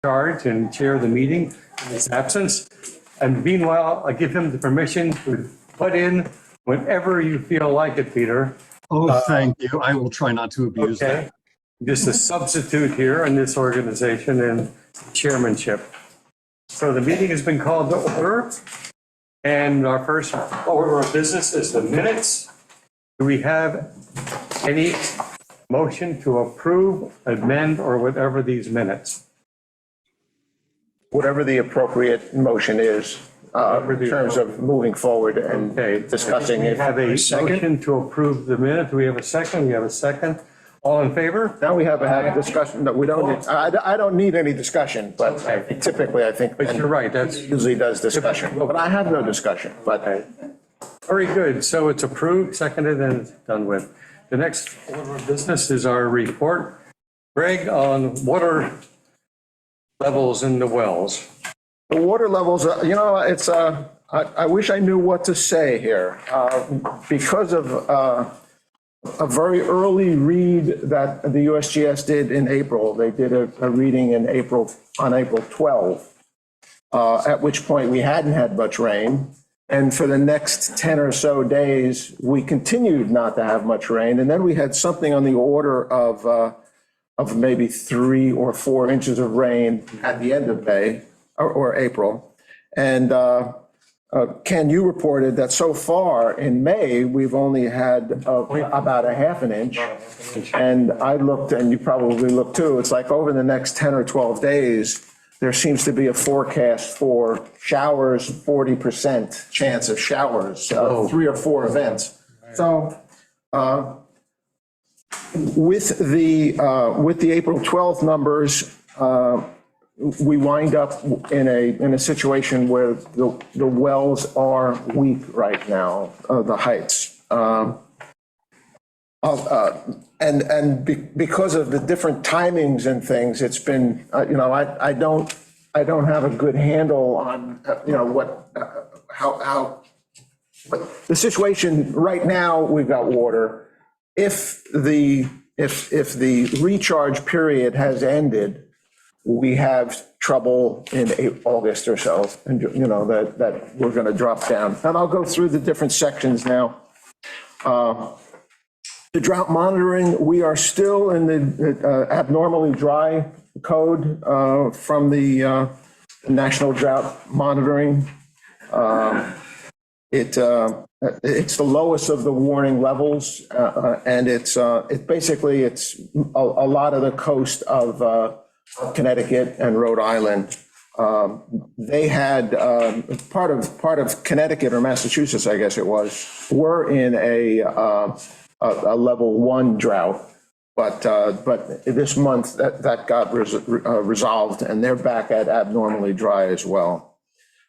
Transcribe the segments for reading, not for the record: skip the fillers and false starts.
charge and chair the meeting in his absence. And meanwhile, I give him the permission to butt in whenever you feel like it, Peter. Oh, thank you. I will try not to abuse that. Okay. Just a substitute here in this organization and chairmanship. So the meeting has been called to order. And our first order of business is the minutes. Do we have any motion to approve, amend, or whatever these minutes? Whatever the appropriate motion is in terms of moving forward and Okay. discussing We it. have a Second? motion to approve the minute. Do we have a second? We have a second. All in favor? Now we have a discussion that we don't need, I don't need any discussion, but Okay. typically I think. But you're right, that's Usually does discussion, but I have no discussion, but very good. So it's approved, seconded, and done with. The next order of business is our report. Greg, on water levels in the wells. the water levels, it's, I wish I knew what to say here. Because of a very early read that the USGS did in April, they did a reading in April, on April 12th, at which point we hadn't had much rain. And for the next 10 or so days, we continued not to have much rain. And then we had something on the order of maybe 3 or 4 inches of rain at the end of May or April. And Ken, you reported that so far in May, we've only had about a half an inch. And I looked, and you probably looked too, it's like over the next 10 or 12 days, there seems to be a forecast for showers, 40% chance of showers, 3 or 4 events. So with the April 12th numbers, we wind up in a situation where the wells are weak right now, the heights. Because of the different timings and things, it's been, I don't have a good handle on, how, but the situation right now, we've got water. If the recharge period has ended, we have trouble in August or so, and that we're going to drop down. And I'll go through the different sections now. The drought monitoring, we are still in the abnormally dry code from the National Drought Monitoring. It's the lowest of the warning levels, and it's basically a lot of the coast of Connecticut and Rhode Island. They had part of Connecticut or Massachusetts, I guess it was, were in a level 1 drought, but this month that got resolved, and they're back at abnormally dry as well.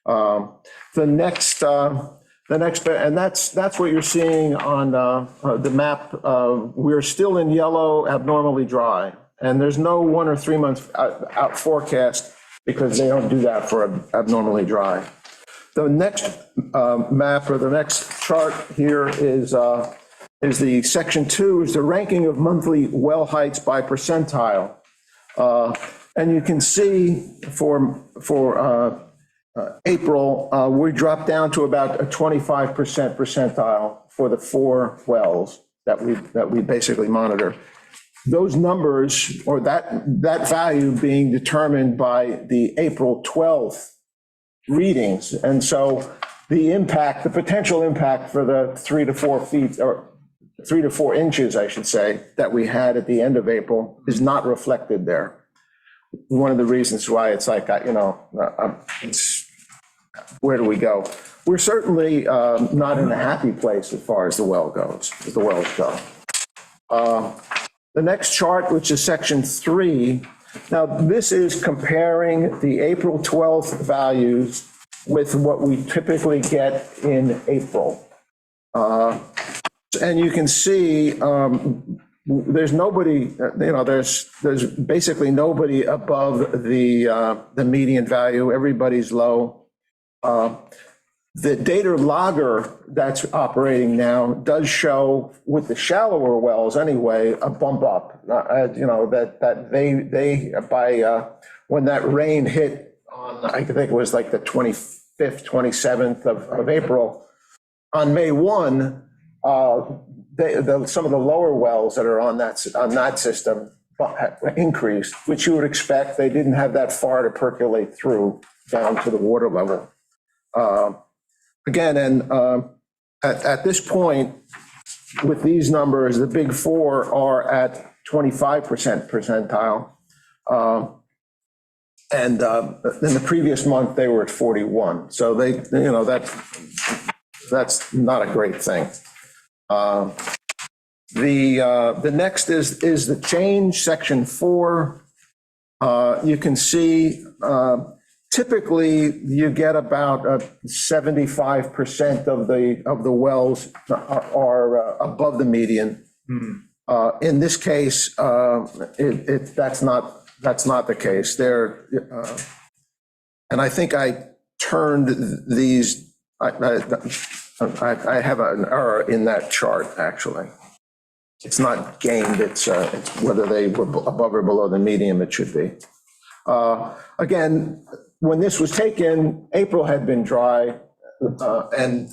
The next, and that's what you're seeing on the map. We're still in yellow, abnormally dry, and there's no 1 or 3 month out forecast because they don't do that for abnormally dry. The next map or the next chart here is the section 2, is the ranking of monthly well heights by percentile. And you can see for April, we dropped down to about a 25% percentile for the 4 wells that we basically monitor. Those numbers, or that value being determined by the April 12th readings. And so the potential impact for the 3 to 4 feet, or 3 to 4 inches, I should say, that we had at the end of April is not reflected there. One of the reasons why it's like, it's, where do we go? We're certainly not in a happy place as far as the wells go. The next chart, which is section 3, now this is comparing the April 12th values with what we typically get in April. And you can see there's nobody, there's basically nobody above the median value. Everybody's low. The data logger that's operating now does show, with the shallower wells anyway, a bump up. That they by when that rain hit on, I think it was like the 25th, 27th of April, on May 1, some of the lower wells that are on that system increased, which you would expect. They didn't have that far to percolate through down to the water level. Again, and at this point, with these numbers, the big four are at 25% percentile. And in the previous month, they were at 41. So that's not a great thing. The next is the change, section 4. You can see typically you get about 75% of the wells are above the median. In this case, that's not the case. And I think I turned these. I have an error in that chart, actually. It's not gained, it's whether they were above or below the median, it should be. Again, when this was taken, April had been dry, and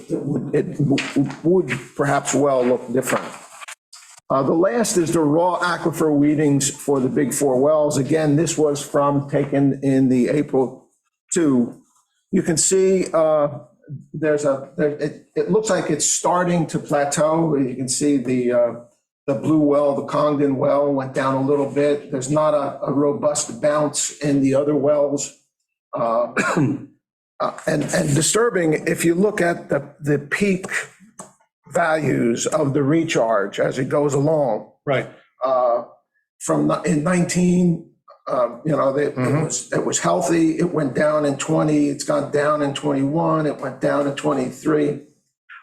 it would perhaps well look different. The last is the raw aquifer readings for the big four wells. Again, this was taken in the April 2. You can see it looks like it's starting to plateau. You can see the blue well, the Congdon well, went down a little bit. There's not a robust bounce in the other wells. And disturbing, if you look at the peak values of the recharge as it goes along. Right. In 19, it was healthy. It went down in 20. It's gone down in 21. It went down in 23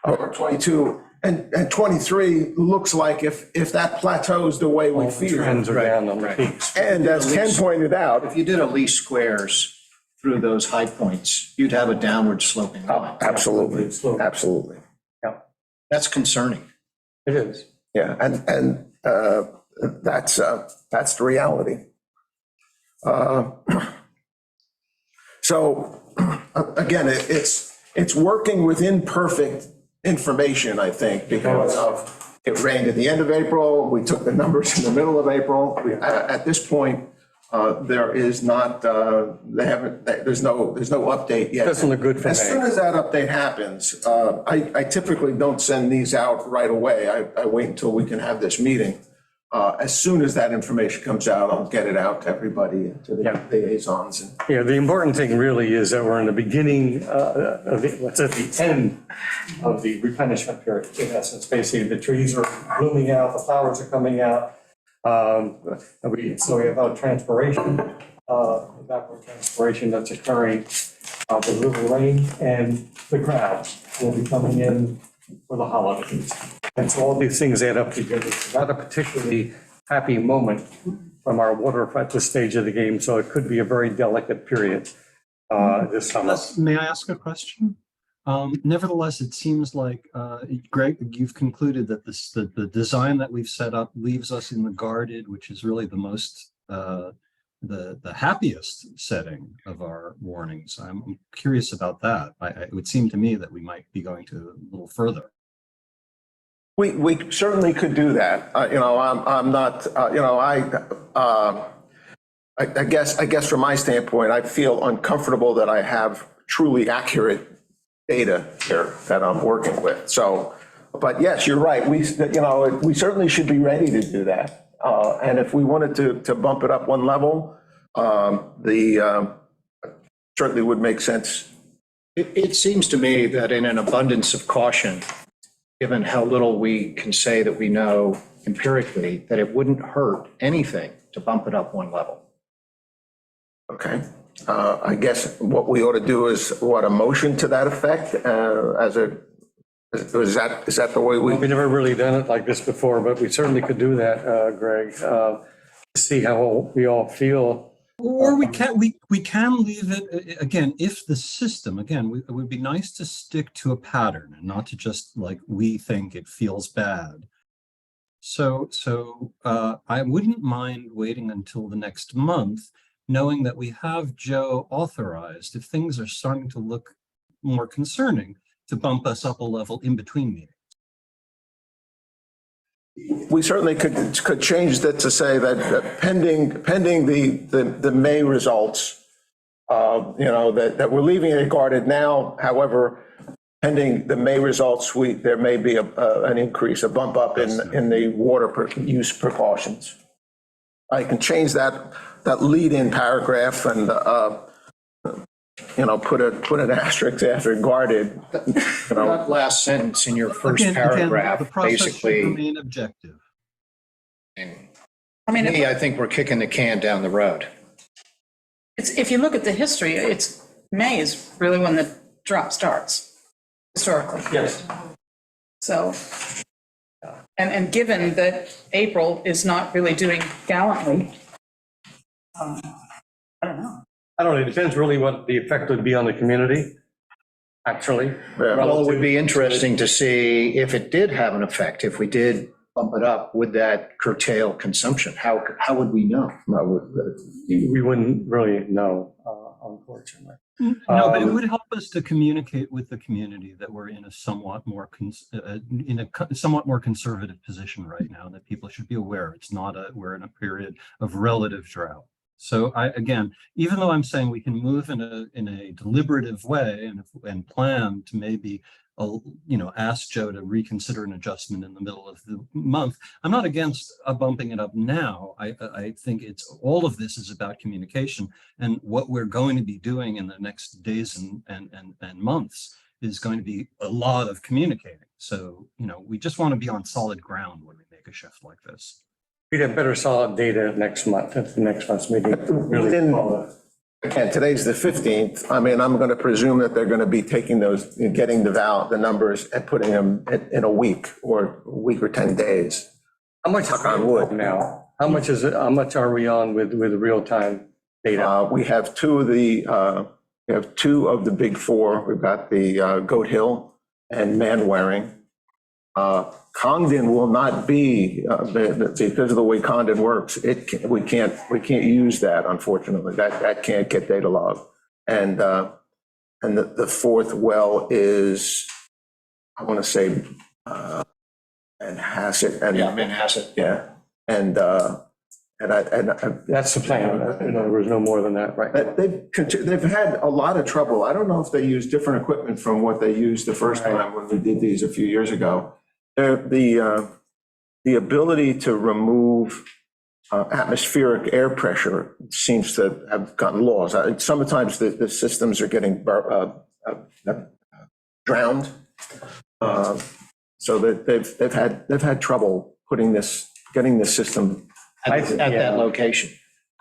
or 22. And 23 looks like if that plateaus the way we feel. Trends are down on the peaks. And as Ken pointed out, If you did a least squares through those high points, you'd have a downward sloping line. absolutely, absolutely. That's concerning. It is. Yeah, and that's the reality. So again, it's working with imperfect information, I think, because of it rained at the end of April. We took the numbers in the middle of April. At this point, there is not there's no update yet. Doesn't look good for me. As soon as that update happens, I typically don't send these out right away. I wait until we can have this meeting. As soon as that information comes out, I'll get it out to everybody, to the liaisons. Yeah, the important thing really is that we're in the beginning what's at the end of the replenishment period. In essence, basically the trees are blooming out, the flowers are coming out. So we have a transpiration, evapotranspiration that's occurring, the little rain, and the crowds will be coming in for the holidays. And so all these things add up together. It's not a particularly happy moment from our water at this stage of the game, so it could be a very delicate period this summer. May I ask a question? Nevertheless, it seems like, Greg, you've concluded that the design that we've set up leaves us in the guarded, which is really the most, the happiest setting of our warnings. I'm curious about that. It would seem to me that we might be going to a little further. We certainly could do that. I'm not, I guess from my standpoint, I feel uncomfortable that I have truly accurate data here that I'm working with. So, but yes, you're right. We certainly should be ready to do that. And if we wanted to bump it up one level, certainly would make sense. It seems to me that in an abundance of caution, given how little we can say that we know empirically, that it wouldn't hurt anything to bump it up one level. Okay. I guess what we ought to do is a motion to that effect is that the way We've never really done it like this before, but we certainly could do that, Greg, to see how we all feel. Or we can leave it, again, if the system, again, it would be nice to stick to a pattern and not to just like, we think it feels bad. So I wouldn't mind waiting until the next month knowing that we have Joe authorized, if things are starting to look more concerning, to bump us up a level in between meetings. We certainly could change that to say that pending the May results, that we're leaving it guarded now. However, pending the May results, there may be an increase, a bump up in the water use precautions. I can change that lead-in paragraph and, put an asterisk after guarded. That last sentence in your first Again, the paragraph, process should basically, remain objective. I mean, me, I think we're kicking the can down the road. if you look at the history, May is really when the drop starts, historically. Yes. So, and given that April is not really doing gallantly, I don't know. I don't know, it depends really what the effect would be on the community, actually. Well, it would be interesting to see if it did have an effect, if we did bump it up, would that curtail consumption? How would we know? We wouldn't really know, unfortunately. No, but it would help us to communicate with the community that we're in a somewhat more somewhat more conservative position right now, that people should be aware it's not we're in a period of relative drought. So again, even though I'm saying we can move in a deliberative way and plan to maybe ask Joe to reconsider an adjustment in the middle of the month, I'm not against bumping it up now. I think all of this is about communication, and what we're going to be doing in the next days and months is going to be a lot of communicating. So, we just want to be on solid ground when we make a shift like this. We'd have better solid data next month, at the next month's meeting. Again, today's the 15th. I mean, I'm going to presume that they're going to be taking those, getting the numbers and putting them in a week or 10 days. How much on wood now? How much is it? How much are we on with real-time data? We have two of the big four. We've got the Goat Hill and Manwaring. Congdon will not be, because of the way Congdon works, we can't use that, unfortunately. That can't get data log. And the fourth well is, I want to say, Manhasset. Manhasset. Yeah. And That's the plan. In other words, no more than that, right? they've had a lot of trouble. I don't know if they use different equipment from what they used the first time when we did these a few years ago. The ability to remove atmospheric air pressure seems to have gotten lost. Sometimes the systems are getting drowned, so that they've had trouble getting this system At that location.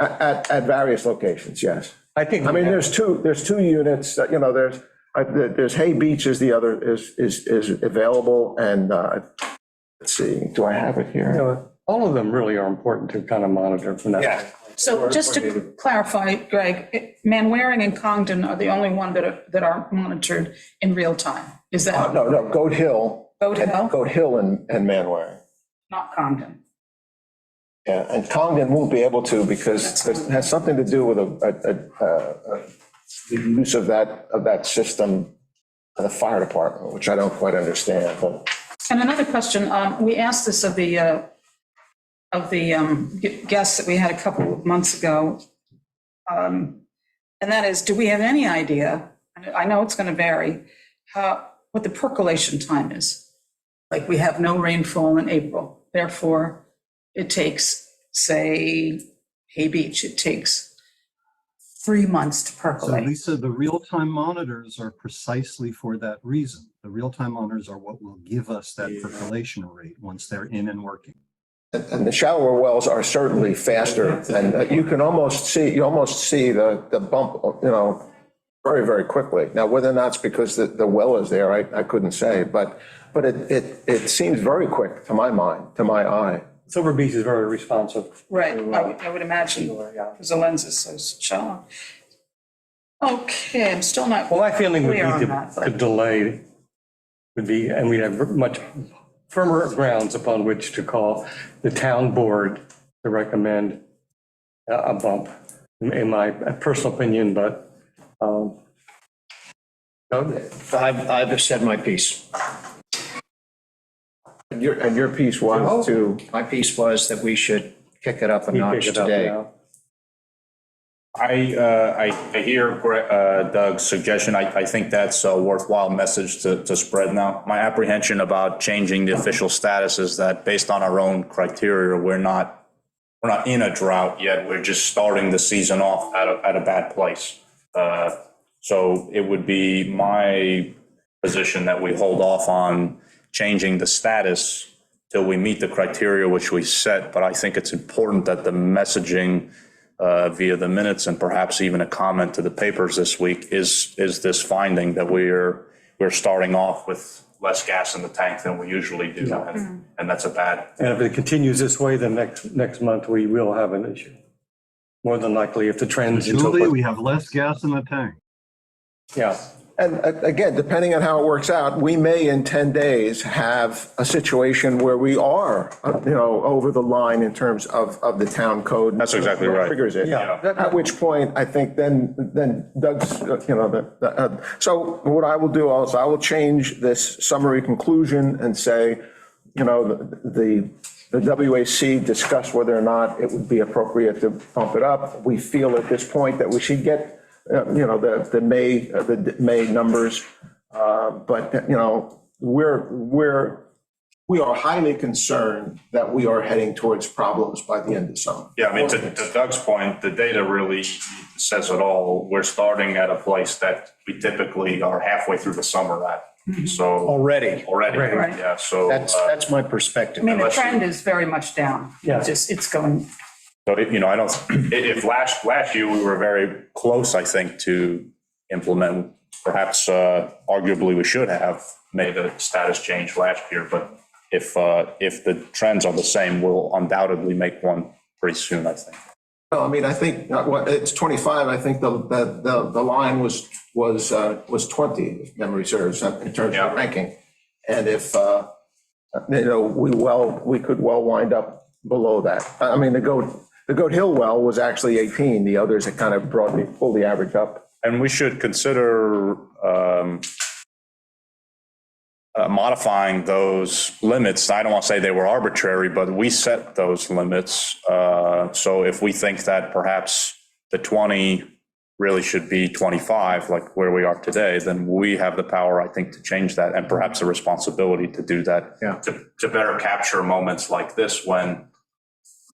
at various locations. Yes, I think. I mean, there's two units. There's Hay Beach is the other is available, and let's see, do I have it here? All of them really are important to kind of monitor from that. Yeah. So just to clarify, Greg, Manwaring and Congdon are the only one that are monitored in real time. Is that No, Goat Hill. Goat Hill? Goat Hill and Manwaring. not Congdon? Yeah, and Congdon won't be able to because it has something to do with the use of that system in the fire department, which I don't quite understand. But And another question, we asked this of the guests that we had a couple of months ago. And that is, do we have any idea, and I know it's going to vary, what the percolation time is? Like, we have no rainfall in April, therefore it takes, say, Hay Beach, it takes 3 months to So percolate. Lisa, the real-time monitors are precisely for that reason. The real-time monitors are what will give us that percolation rate once they're in and working. And the shallower wells are certainly faster, and you almost see the bump, very, very quickly. Now, whether or not it's because the well is there, I couldn't say, but it seems very quick to my mind, to my eye. Silver Beach is very responsive. Right, I would imagine, because the lens is so shallow. Okay, I'm still not Well, my feeling would be clear on that, the but delay would be, and we have much firmer grounds upon which to call the town board to recommend a bump. in my personal opinion, but, okay. I've said my piece. And your piece was to, My piece was that we should kick it up a You notch pick it up today. now. I hear Doug's suggestion. I think that's a worthwhile message to spread now. My apprehension about changing the official status is that based on our own criteria, we're not in a drought yet. We're just starting the season off at a bad place. So it would be my position that we hold off on changing the status till we meet the criteria which we set. But I think it's important that the messaging via the minutes and perhaps even a comment to the papers this week is this finding that we're starting off with less gas in the tank than we usually do. And that's a bad. And if it continues this way, then next month we will have an issue. More than likely, if the trends and so Julie, forth. we have less gas in the tank. Yeah, and again, depending on how it works out, we may in 10 days have a situation where we are, over the line in terms of the town code. That's exactly right. Triggers it. yeah. At which point, I think then Doug's, so what I will do also, I will change this summary conclusion and say, the WAC discussed whether or not it would be appropriate to bump it up. We feel at this point that we should get, the May numbers. But, we are highly concerned that we are heading towards problems by the end of summer. Yeah, I mean, to Doug's point, the data really says it all. We're starting at a place that we typically are halfway through the summer at. So Already. already, Right. yeah, so. That's my perspective. I mean, the Unless you- trend is very much down. Yeah. It's going, So, I don't, if last year we were very close, I think, to implement, perhaps arguably we should have made a status change last year, but if the trends are the same, we'll undoubtedly make one pretty soon, I think. No, I mean, I think it's 25. I think the line was 20, if memory serves, in terms Yeah. of ranking. And if, we could well wind up below that. I mean, the Goat Hill well was actually 18. The others had kind of pulled the average up. And we should consider modifying those limits. I don't want to say they were arbitrary, but we set those limits. So if we think that perhaps the 20 really should be 25, like where we are today, then we have the power, I think, to change that and perhaps a responsibility to do that. Yeah. To better capture moments like this when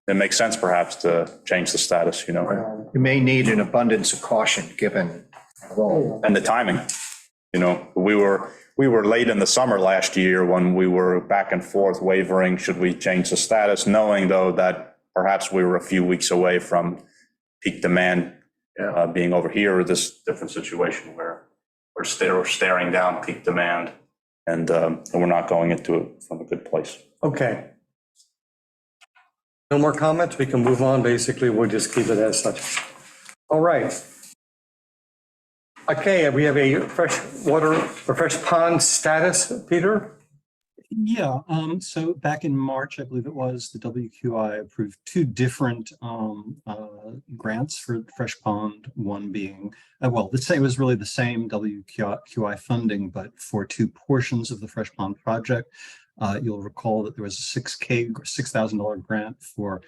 it makes sense perhaps to change the status, You may need an abundance of caution given. and the timing. We were late in the summer last year when we were back and forth wavering, should we change the status, knowing though that perhaps we were a few weeks away from peak demand being over here, or this different situation where we're staring down peak demand and we're not going into it from a good place. Okay. No more comments? We can move on. Basically, we'll just keep it as such. All right. Okay, we have a fresh pond status, Peter? Yeah, so back in March, I believe it was, the WQI approved two different grants for Fresh Pond, one being, it was really the same WQI funding, but for two portions of the Fresh Pond project. You'll recall that there was a $6,000 grant for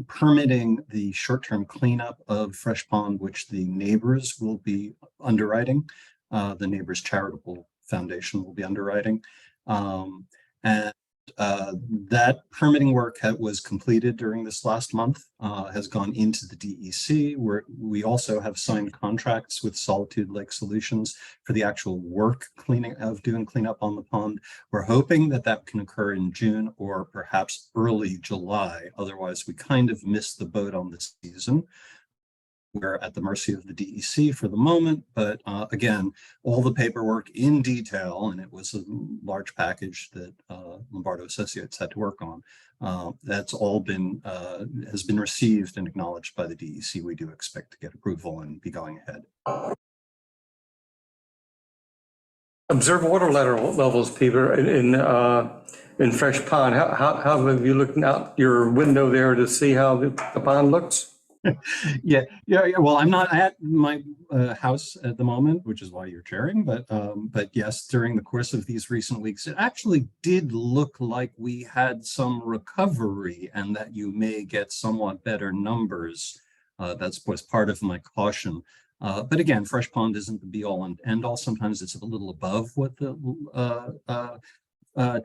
permitting the short-term cleanup of Fresh Pond, which the neighbors will be underwriting. The Neighbors Charitable Foundation will be underwriting. And that permitting work was completed during this last month, has gone into the DEC, where we also have signed contracts with Solitude Lake Solutions for the actual work doing cleanup on the pond. We're hoping that can occur in June or perhaps early July. Otherwise, we kind of missed the boat on this season. We're at the mercy of the DEC for the moment, but again, all the paperwork in detail, and it was a large package that Lombardo Associates had to work on. That's all has been received and acknowledged by the DEC. We do expect to get approval and be going ahead. Observe water levels, Peter, in Fresh Pond. How have you looked out your window there to see how the pond looks? Yeah, yeah. Well, I'm not at my house at the moment, which is why you're chairing. But yes, during the course of these recent weeks, it actually did look like we had some recovery, and that you may get somewhat better numbers. That's was part of my caution. But again, Fresh Pond isn't the be all and end all. Sometimes it's a little above what the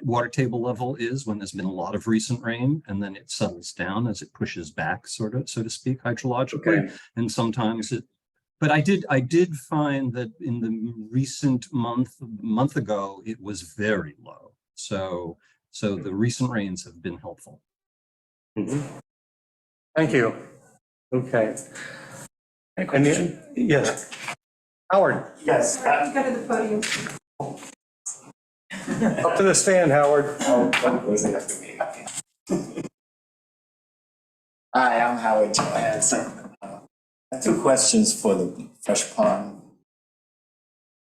water table level is when there's been a lot of recent rain, and then it settles down as it pushes back, sort of, so to speak, hydrologically. Okay. And sometimes it, but I did find that in the recent month ago, it was very low. So the recent rains have been helpful. Thank you. Okay. And yes, Howard, Yes. Go to the podium. up to the stand, Howard. Hi, I'm Howard Johansson. I have two questions for the Fresh Pond.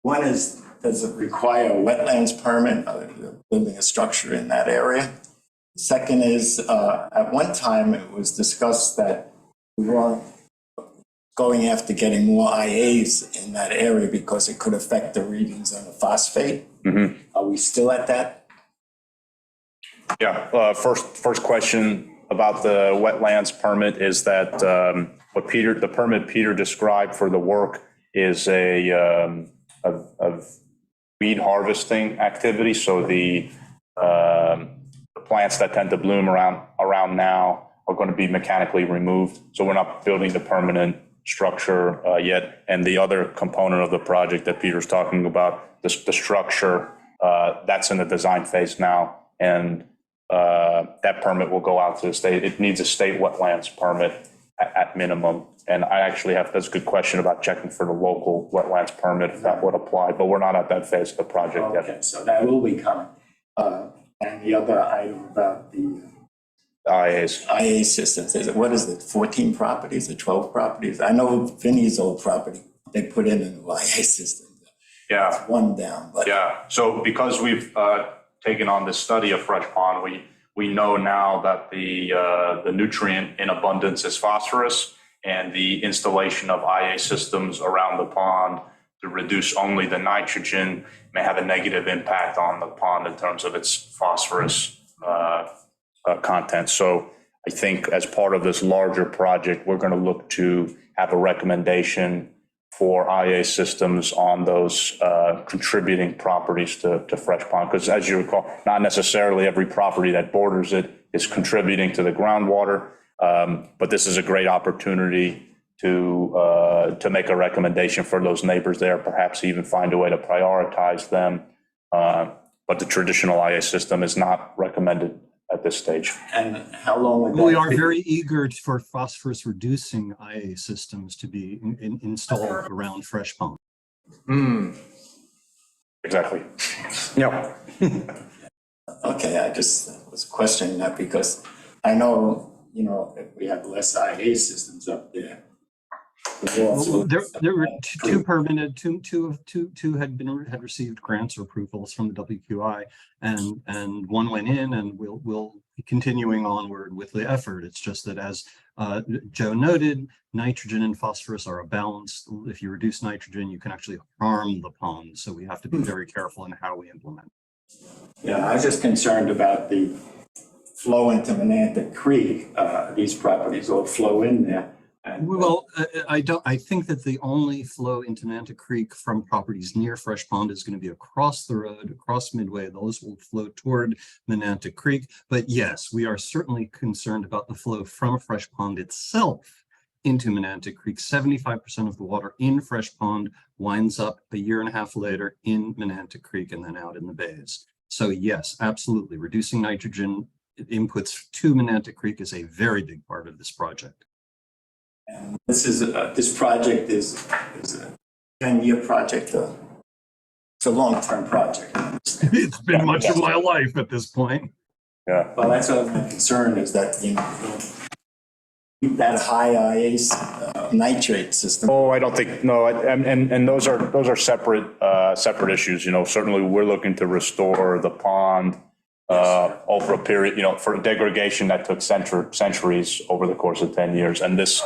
One is, does it require a wetlands permit, building a structure in that area? The second is, at one time, it was discussed that we weren't going after getting more IAs in that area because it could affect the readings on the phosphate. Are we still at that? Yeah, first question about the wetlands permit is that the permit Peter described for the work is a weed harvesting activity. So the plants that tend to bloom around now are going to be mechanically removed. So we're not building the permanent structure yet. And the other component of the project that Peter's talking about, the structure, that's in the design phase now. And that permit will go out to the state. It needs a state wetlands permit at minimum. And I actually that's a good question about checking for the local wetlands permit, if that would apply, but we're not at that phase of the project yet. Okay, so that will be coming. And the other item about the IAs. IA systems, what is it, 14 properties or 12 properties? I know Vinnie's old property, they put in an IA system. Yeah. One down, but. Yeah, so because we've taken on this study of Fresh Pond, we know now that the nutrient in abundance is phosphorus, and the installation of IA systems around the pond to reduce only the nitrogen may have a negative impact on the pond in terms of its phosphorus content. So I think as part of this larger project, we're going to look to have a recommendation for IA systems on those contributing properties to Fresh Pond. Because as you recall, not necessarily every property that borders it is contributing to the groundwater, but this is a great opportunity to make a recommendation for those neighbors there, perhaps even find a way to prioritize them. But the traditional IA system is not recommended at this stage. And how long would that? We are very eager for phosphorus reducing IA systems to be installed around Fresh Pond. Exactly. Yeah. Okay, I just was questioning that because I know, if we have less IA systems up there. There were two permanent, two had received grants or approvals from the WQI, and one went in, and we'll be continuing onward with the effort. It's just that, as Joe noted, nitrogen and phosphorus are a balance. If you reduce nitrogen, you can actually harm the pond. So we have to be very careful in how we implement. Yeah, I was just concerned about the flow into Menantic Creek. These properties all flow in there. And, Well, I think that the only flow into Menantic Creek from properties near Fresh Pond is going to be across the road, across Midway. Those will flow toward Menantic Creek. But yes, we are certainly concerned about the flow from Fresh Pond itself into Menantic Creek. 75% of the water in Fresh Pond winds up a year and a half later in Menantic Creek and then out in the bays. So yes, absolutely. Reducing nitrogen inputs to Menantic Creek is a very big part of this project. and this project is a 10-year project. It's a long-term project. It's been much of my life at this point. Yeah. Well, that's what my concern is that, keep that high IA nitrate system. Oh, I don't think, no, and those are separate issues. Certainly we're looking to restore the pond over a period, for degradation that took centuries over the course of 10 years. And this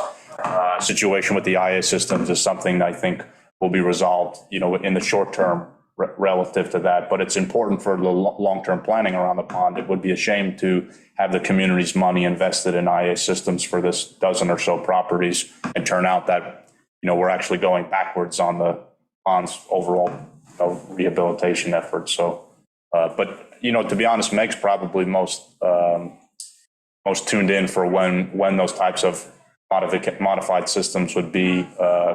situation with the IA systems is something I think will be resolved, in the short term relative to that. But it's important for the long-term planning around the pond. It would be a shame to have the community's money invested in IA systems for this dozen or so properties and turn out that, we're actually going backwards on the pond's overall rehabilitation effort. So, but, to be honest, Meg's probably most tuned in for when those types of modified systems would be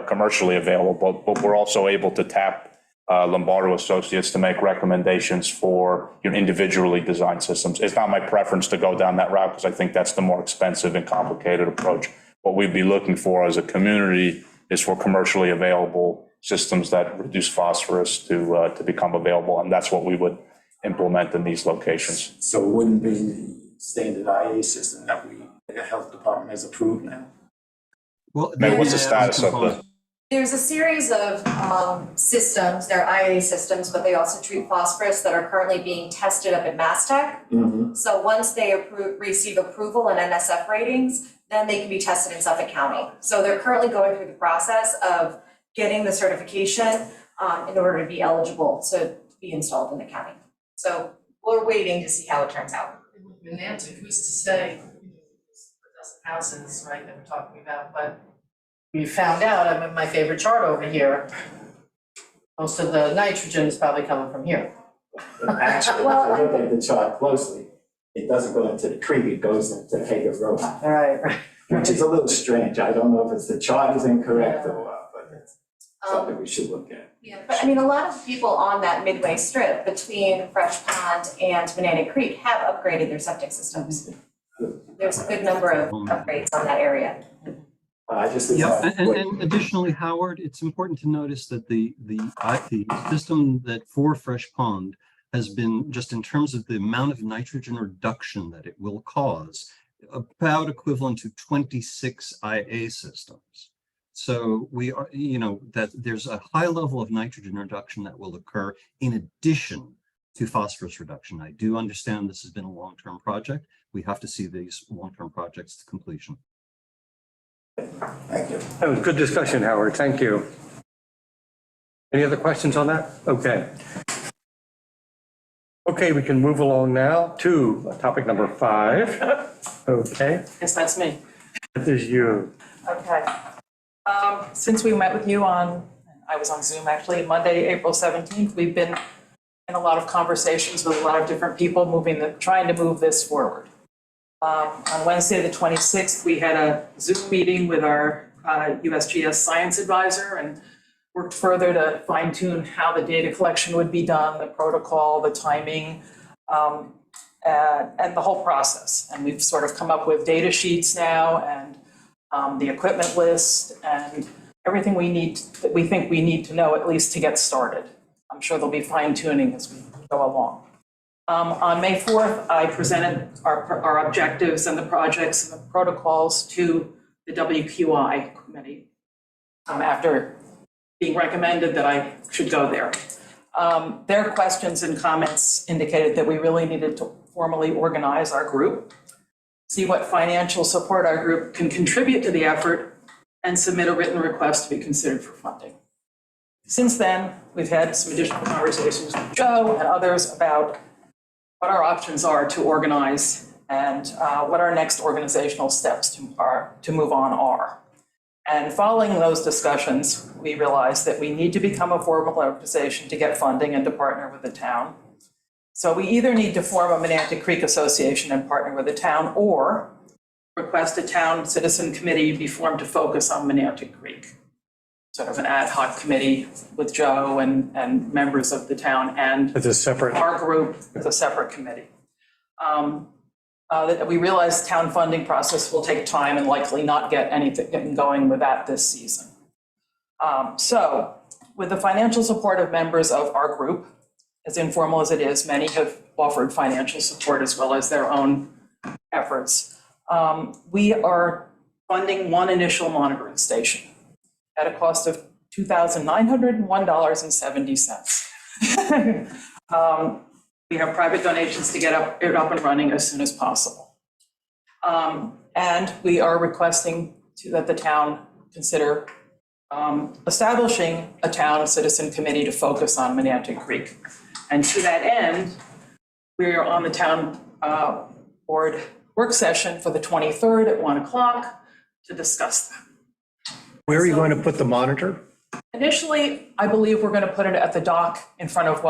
commercially available, but we're also able to tap Lombardo Associates to make recommendations for individually designed systems. It's not my preference to go down that route because I think that's the more expensive and complicated approach. What we'd be looking for as a community is for commercially available systems that reduce phosphorus to become available, and that's what we would implement in these locations. So it wouldn't be the standard IA system that the health department has approved now? Well, Meg, what's the status of the? There's a series of systems, they're IA systems, but they also treat phosphorus that are currently being tested up at MassTech. So once they receive approval and NSF ratings, then they can be tested in Suffolk County. So they're currently going through the process of getting the certification in order to be eligible to be installed in the county. So we're waiting to see how it turns out. Nancy, who's to say, a dozen houses, right, that we're talking about, but we found out, I'm in my favorite chart over here, most of the nitrogen is probably coming from here. Actually, if you look at the chart closely, it doesn't go into the creek, it goes into Hager Road, Right. which is a little strange. I don't know if it's the chart is incorrect or what, but it's something we should look at. Yeah, but I mean, a lot of people on that midway strip between Fresh Pond and Banana Creek have upgraded their septic systems. There's a good number of upgrades on that area. I just. Yeah, and additionally, Howard, it's important to notice that the system that for Fresh Pond has been, just in terms of the amount of nitrogen reduction that it will cause, about equivalent to 26 IA systems. So we are, that there's a high level of nitrogen reduction that will occur in addition to phosphorus reduction. I do understand this has been a long-term project. We have to see these long-term projects to completion. Thank you. That was good discussion, Howard. Thank you. Any other questions on that? Okay. Okay, we can move along now to topic number 5. Okay, Yes, that's me. this is you. Okay. Since we met with you I was on Zoom actually, Monday, April 17th, we've been in a lot of conversations with a lot of different people trying to move this forward. On Wednesday, the 26th, we had a Zoom meeting with our USGS science advisor and worked further to fine tune how the data collection would be done, the protocol, the timing, and the whole process. And we've sort of come up with data sheets now and the equipment list and everything that we think we need to know at least to get started. I'm sure there'll be fine tuning as we go along. On May 4th, I presented our objectives and the projects and the protocols to the WQI committee after being recommended that I should go there. Their questions and comments indicated that we really needed to formally organize our group, see what financial support our group can contribute to the effort, and submit a written request to be considered for funding. Since then, we've had some additional conversations with Joe and others about what our options are to organize and what our next organizational steps to move on are. And following those discussions, we realized that we need to become a formal organization to get funding and to partner with the town. So we either need to form a Menantic Creek Association and partner with the town, or request a town citizen committee be formed to focus on Menantic Creek. Sort of an ad hoc committee with Joe and members of the town and It's a separate. our group is a separate committee. That we realize town funding process will take time and likely not get anything going with that this season. So with the financial support of members of our group, as informal as it is, many have offered financial support as well as their own efforts. We are funding one initial monitoring station at a cost of $2,901.70. We have private donations to get it up and running as soon as possible. And we are requesting that the town consider establishing a town citizen committee to focus on Menantic Creek. And to that end, we're on the town board work session for the 23rd at 1 o'clock to discuss that. Where are you going to put the monitor? Initially, I believe we're going to put it at the dock in front of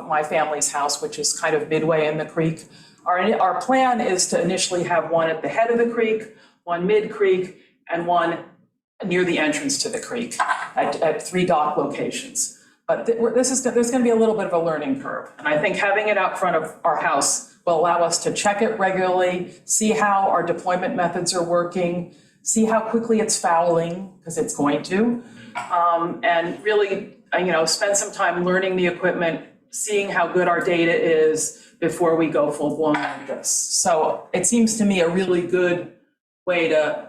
my family's house, which is kind of midway in the creek. Our plan is to initially have one at the head of the creek, one mid-creek, and one near the entrance to the creek at 3 dock locations. But there's going to be a little bit of a learning curve. And I think having it out front of our house will allow us to check it regularly, see how our deployment methods are working, see how quickly it's fouling, because it's going to, and really, spend some time learning the equipment, seeing how good our data is before we go full blown like this. So it seems to me a really good way to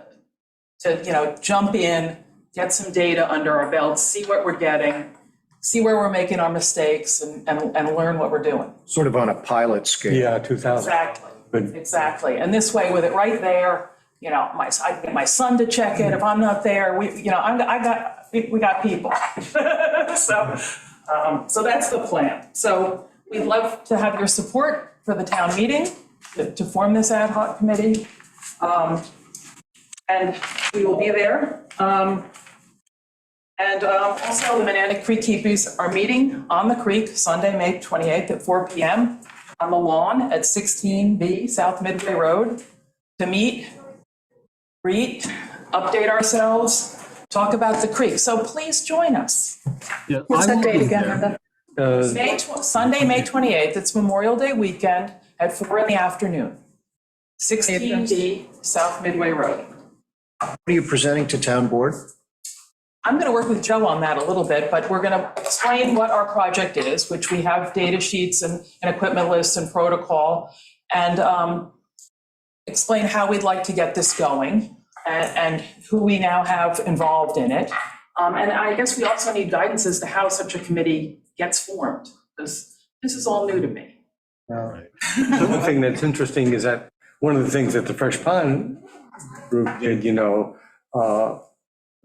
jump in, get some data under our belts, see what we're getting, see where we're making our mistakes, and learn what we're doing. Sort of on a pilot scale. Yeah, 2000. Exactly, Good. exactly. And this way, with it right there, I can get my son to check it. If I'm not there, we got people. So that's the plan. So we'd love to have your support for the town meeting to form this ad hoc committee. And we will be there. And also the Menantic Creek Keepies are meeting on the creek Sunday, May 28th at 4 p.m. on the lawn at 16B South Midway Road to meet, greet, update ourselves, talk about the creek. So please join us. Yeah, What's I that will date be again, there. Linda? Sunday, May 28th. It's Memorial Day weekend at 4 in the afternoon. 16B South Midway Road. What are you presenting to town board? I'm going to work with Joe on that a little bit, but we're going to explain what our project is, which we have data sheets and equipment lists and protocol, and explain how we'd like to get this going and who we now have involved in it. And I guess we also need guidance as to how such a committee gets formed, because this is all new to me. One thing that's interesting is that one of the things that the Fresh Pond group did,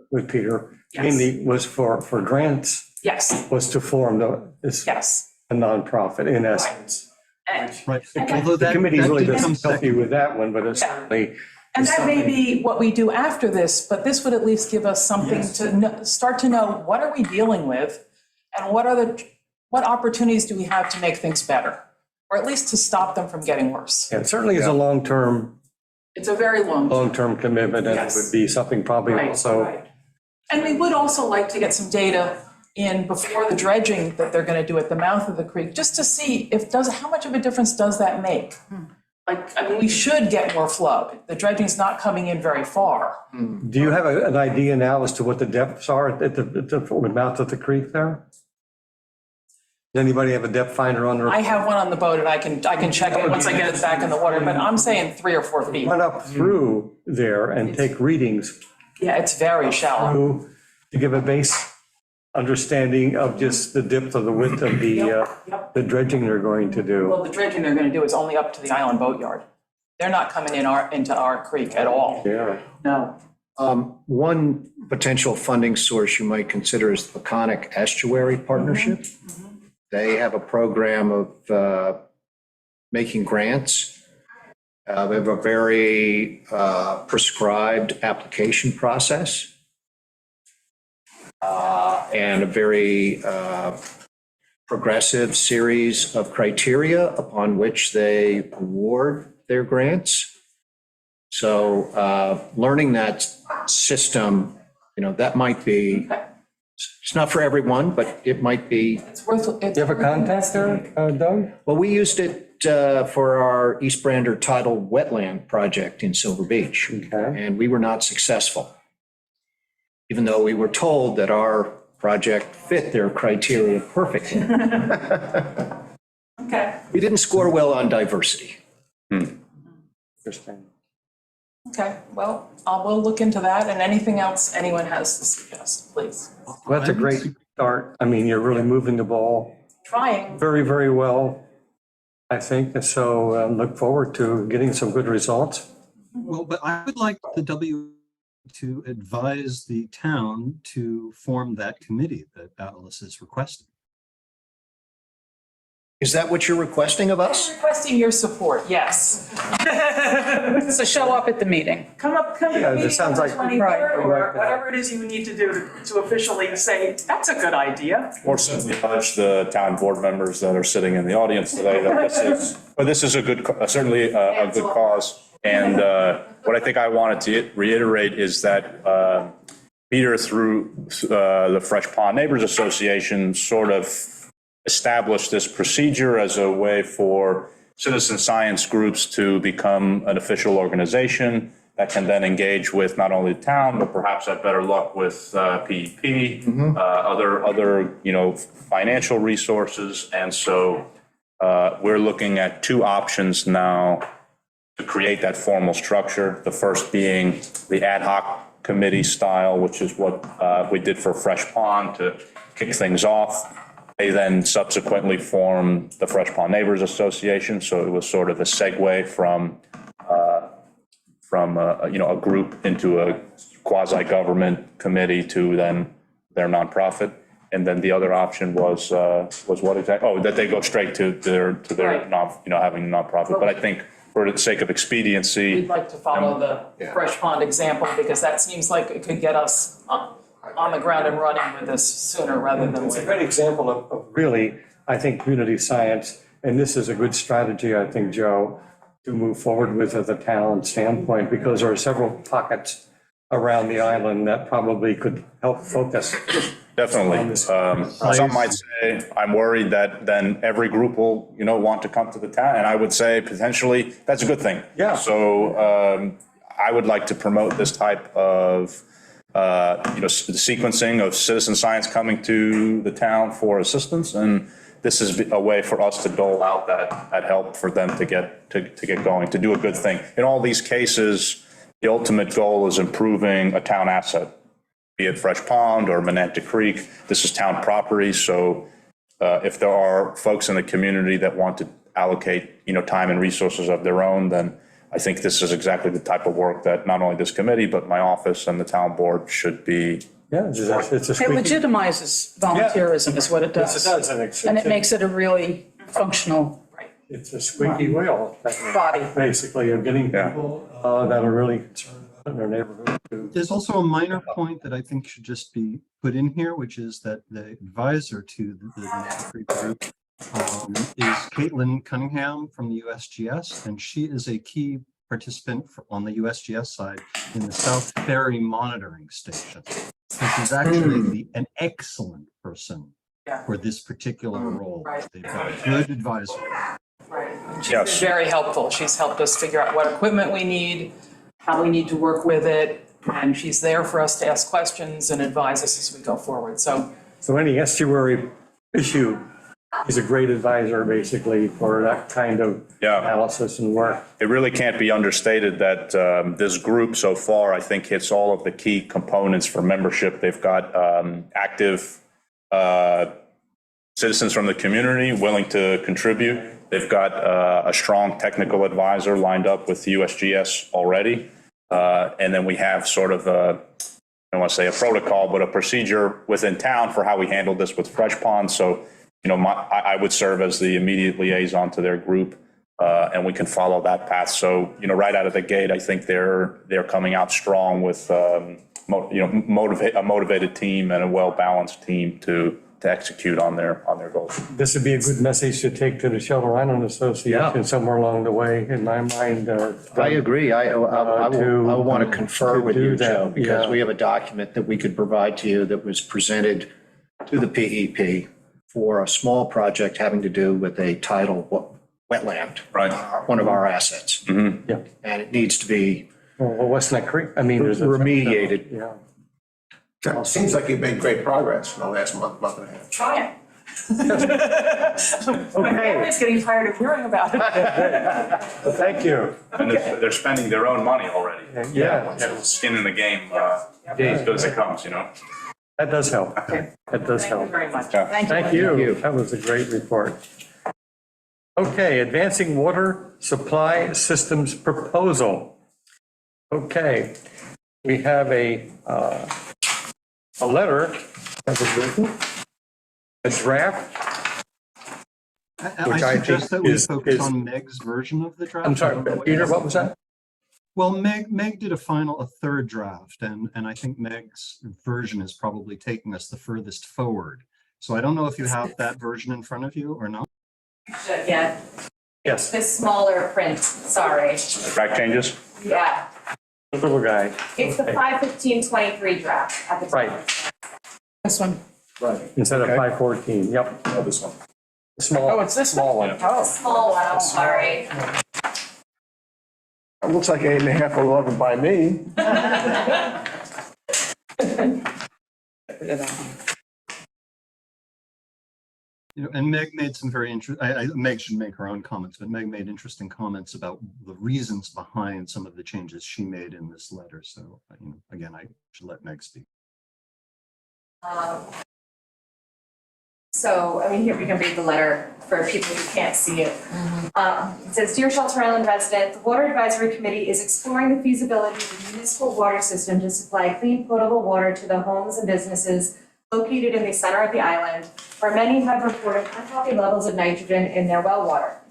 with Peter, mainly was for grants, Yes, was to form this yes. a nonprofit in essence. And Right, although The that committee really did doesn't come help you with that one, but it's certainly. that may be what we do after this, but this would at least give us something to start to know, what are we dealing with? And what opportunities do we have to make things better? Or at least to stop them from getting worse. And it certainly is a long-term It's a very long. commitment, and it Yes. would be something probably Right, also. right. And we would also like to get some data in before the dredging that they're going to do at the mouth of the creek, just to see how much of a difference does that make? We should get more flow. The dredging's not coming in very far. Do you have an idea now as to what the depths are at the mouth of the creek there? Does anybody have a depth finder on their? I have one on the boat and I can check it once I get it back in the water, but I'm saying 3 or 4 feet. Run up through there and take readings Yeah, it's very shallow. to give a base understanding of just the depth of the width of Yep. the dredging they're going to do. Well, the dredging they're going to do is only up to the island boatyard. They're not coming into our creek at all. Yeah. No. One potential funding source you might consider is the Peconic Estuary Partnership. They have a program of making grants. They have a very prescribed application process and a very progressive series of criteria upon which they award their grants. So learning that system, that might be, it's not for everyone, but it might be. It's worth. Do you have a contact there, Doug? Well, we used it for our East Brander tidal wetland project in Silver Beach. Okay. And we were not successful, even though we were told that our project fit their criteria perfectly. Okay. We didn't score well on diversity. Interesting. Okay, well, we'll look into that, and anything else anyone has to suggest, please. Well, that's a great start. I mean, you're really moving the ball Trying. very, very well, I think. And so look forward to getting some good results. Well, but I would like the to advise the town to form that committee that Alice is requesting. Is that what you're requesting of us? Requesting your support, yes. So show up at the meeting. Come to the Yeah, this meeting sounds on the like- 23rd, or Right. whatever it is you need to do to officially say, that's a good idea. Or certainly urge the town board members that are sitting in the audience today that this is a good, certainly a good cause. And what I think I wanted to reiterate is that Peter, through the Fresh Pond Neighbors Association, sort of established this procedure as a way for citizen science groups to become an official organization that can then engage with not only the town, but perhaps have better luck with PEP, other financial resources. And so we're looking at two options now to create that formal structure. The first being the ad hoc committee style, which is what we did for Fresh Pond to kick things off. They then subsequently formed the Fresh Pond Neighbors Association, so it was sort of a segue from a group into a quasi-government committee to then their nonprofit. And then the other option was what exactly? Oh, that they go straight to their having a nonprofit. But I think for the sake of expediency, We'd like to follow the Fresh Pond example, because that seems like it could get us on the ground and running with this sooner rather than It's a later. great example of really, I think, community science, and this is a good strategy, I think, Joe, to move forward with at the town standpoint, because there are several pockets around the island that probably could help focus. definitely. Some might say, I'm worried that then every group will, want to come to the town. And I would say potentially that's a good thing. Yeah. So I would like to promote this type of the sequencing of citizen science coming to the town for assistance, and this is a way for us to dole out that help for them to get going, to do a good thing. In all these cases, the ultimate goal is improving a town asset, be it Fresh Pond or Menantic Creek. This is town property, so if there are folks in the community that want to allocate, time and resources of their own, then I think this is exactly the type of work that not only this committee, but my office and the town board should be. Yeah, it's a It squeaky. legitimizes volunteerism is what it Yes, does. it does, and it's. And it makes it a really functional It's a squeaky wheel, body. basically, of getting people that are really concerned about their neighborhood to. There's also a minor point that I think should just be put in here, which is that the advisor to the Menantic Creek group is Caitlin Cunningham from the USGS, and she is a key participant on the USGS side in the South Ferry Monitoring Station. And she's actually an excellent person for this particular role. Right. They've got a good advisor. Right. And she's Yes. been very helpful. She's helped us figure out what equipment we need, how we need to work with it, and she's there for us to ask questions and advise us as we go forward. So So any estuary issue is a great advisor, basically, for that kind of analysis and work. It really can't be understated that this group so far, I think, hits all of the key components for membership. They've got active citizens from the community willing to contribute. They've got a strong technical advisor lined up with the USGS already. And then we have sort of I don't want to say a protocol, but a procedure within town for how we handle this with Fresh Pond. So, I would serve as the immediate liaison to their group, and we can follow that path. So, right out of the gate, I think they're coming out strong with, a motivated team and a well-balanced team to execute on their goals. This would be a good message to take to the Shelter Island Association somewhere along the way, in my mind. I agree. I want to confer with do you, that, Joe, because yeah. we have a document that we could provide to you that was presented to the PEP for a small project having to do with a tidal wetland. Right. One of our assets. Yeah. And it needs to be Well, West Neck Creek, I mean, there's. remediated. Yeah. Well, it seems like you've made great progress in the last month and a half. trying. My family's getting tired of hearing about it. Well, thank you. And they're spending their own money already. Yeah, Skin in the game, as good as it comes, that does help. That does Thank you help. very much. Thank you. That was a great report. Okay, advancing water supply systems proposal. Okay, we have a letter that was written, a draft. Which I I suggest think that we is- focus on Meg's version of the draft. I'm I sorry, don't know what Peter, yours what was that? Well, Meg did a third draft, and I think Meg's version is probably taking us the furthest forward. So I don't know if you have that version in front of you or not. Yeah, Yes, the smaller print, sorry. Track changes? Yeah, the little guy. it's the 5/15/23 draft at the top. Right. This one. Instead of 514, yep. Oh, this one. Small. Oh, it's this one? Small one. The small one, I'm sorry. It looks like 8.5 or 11 by me. You know, and Meg made some very interesting, Meg should make her own comments, but Meg made interesting comments about the reasons behind some of the changes she made in this letter. So, you know, again, I should let Meg speak. So, I mean, here we can read the letter for people who can't see it. It says, "Dear Shelter Island resident, the Water Advisory Committee is exploring the feasibility of a municipal water system to supply clean potable water to the homes and businesses located in the center of the island, where many have reported unhealthy levels of nitrogen in their well water.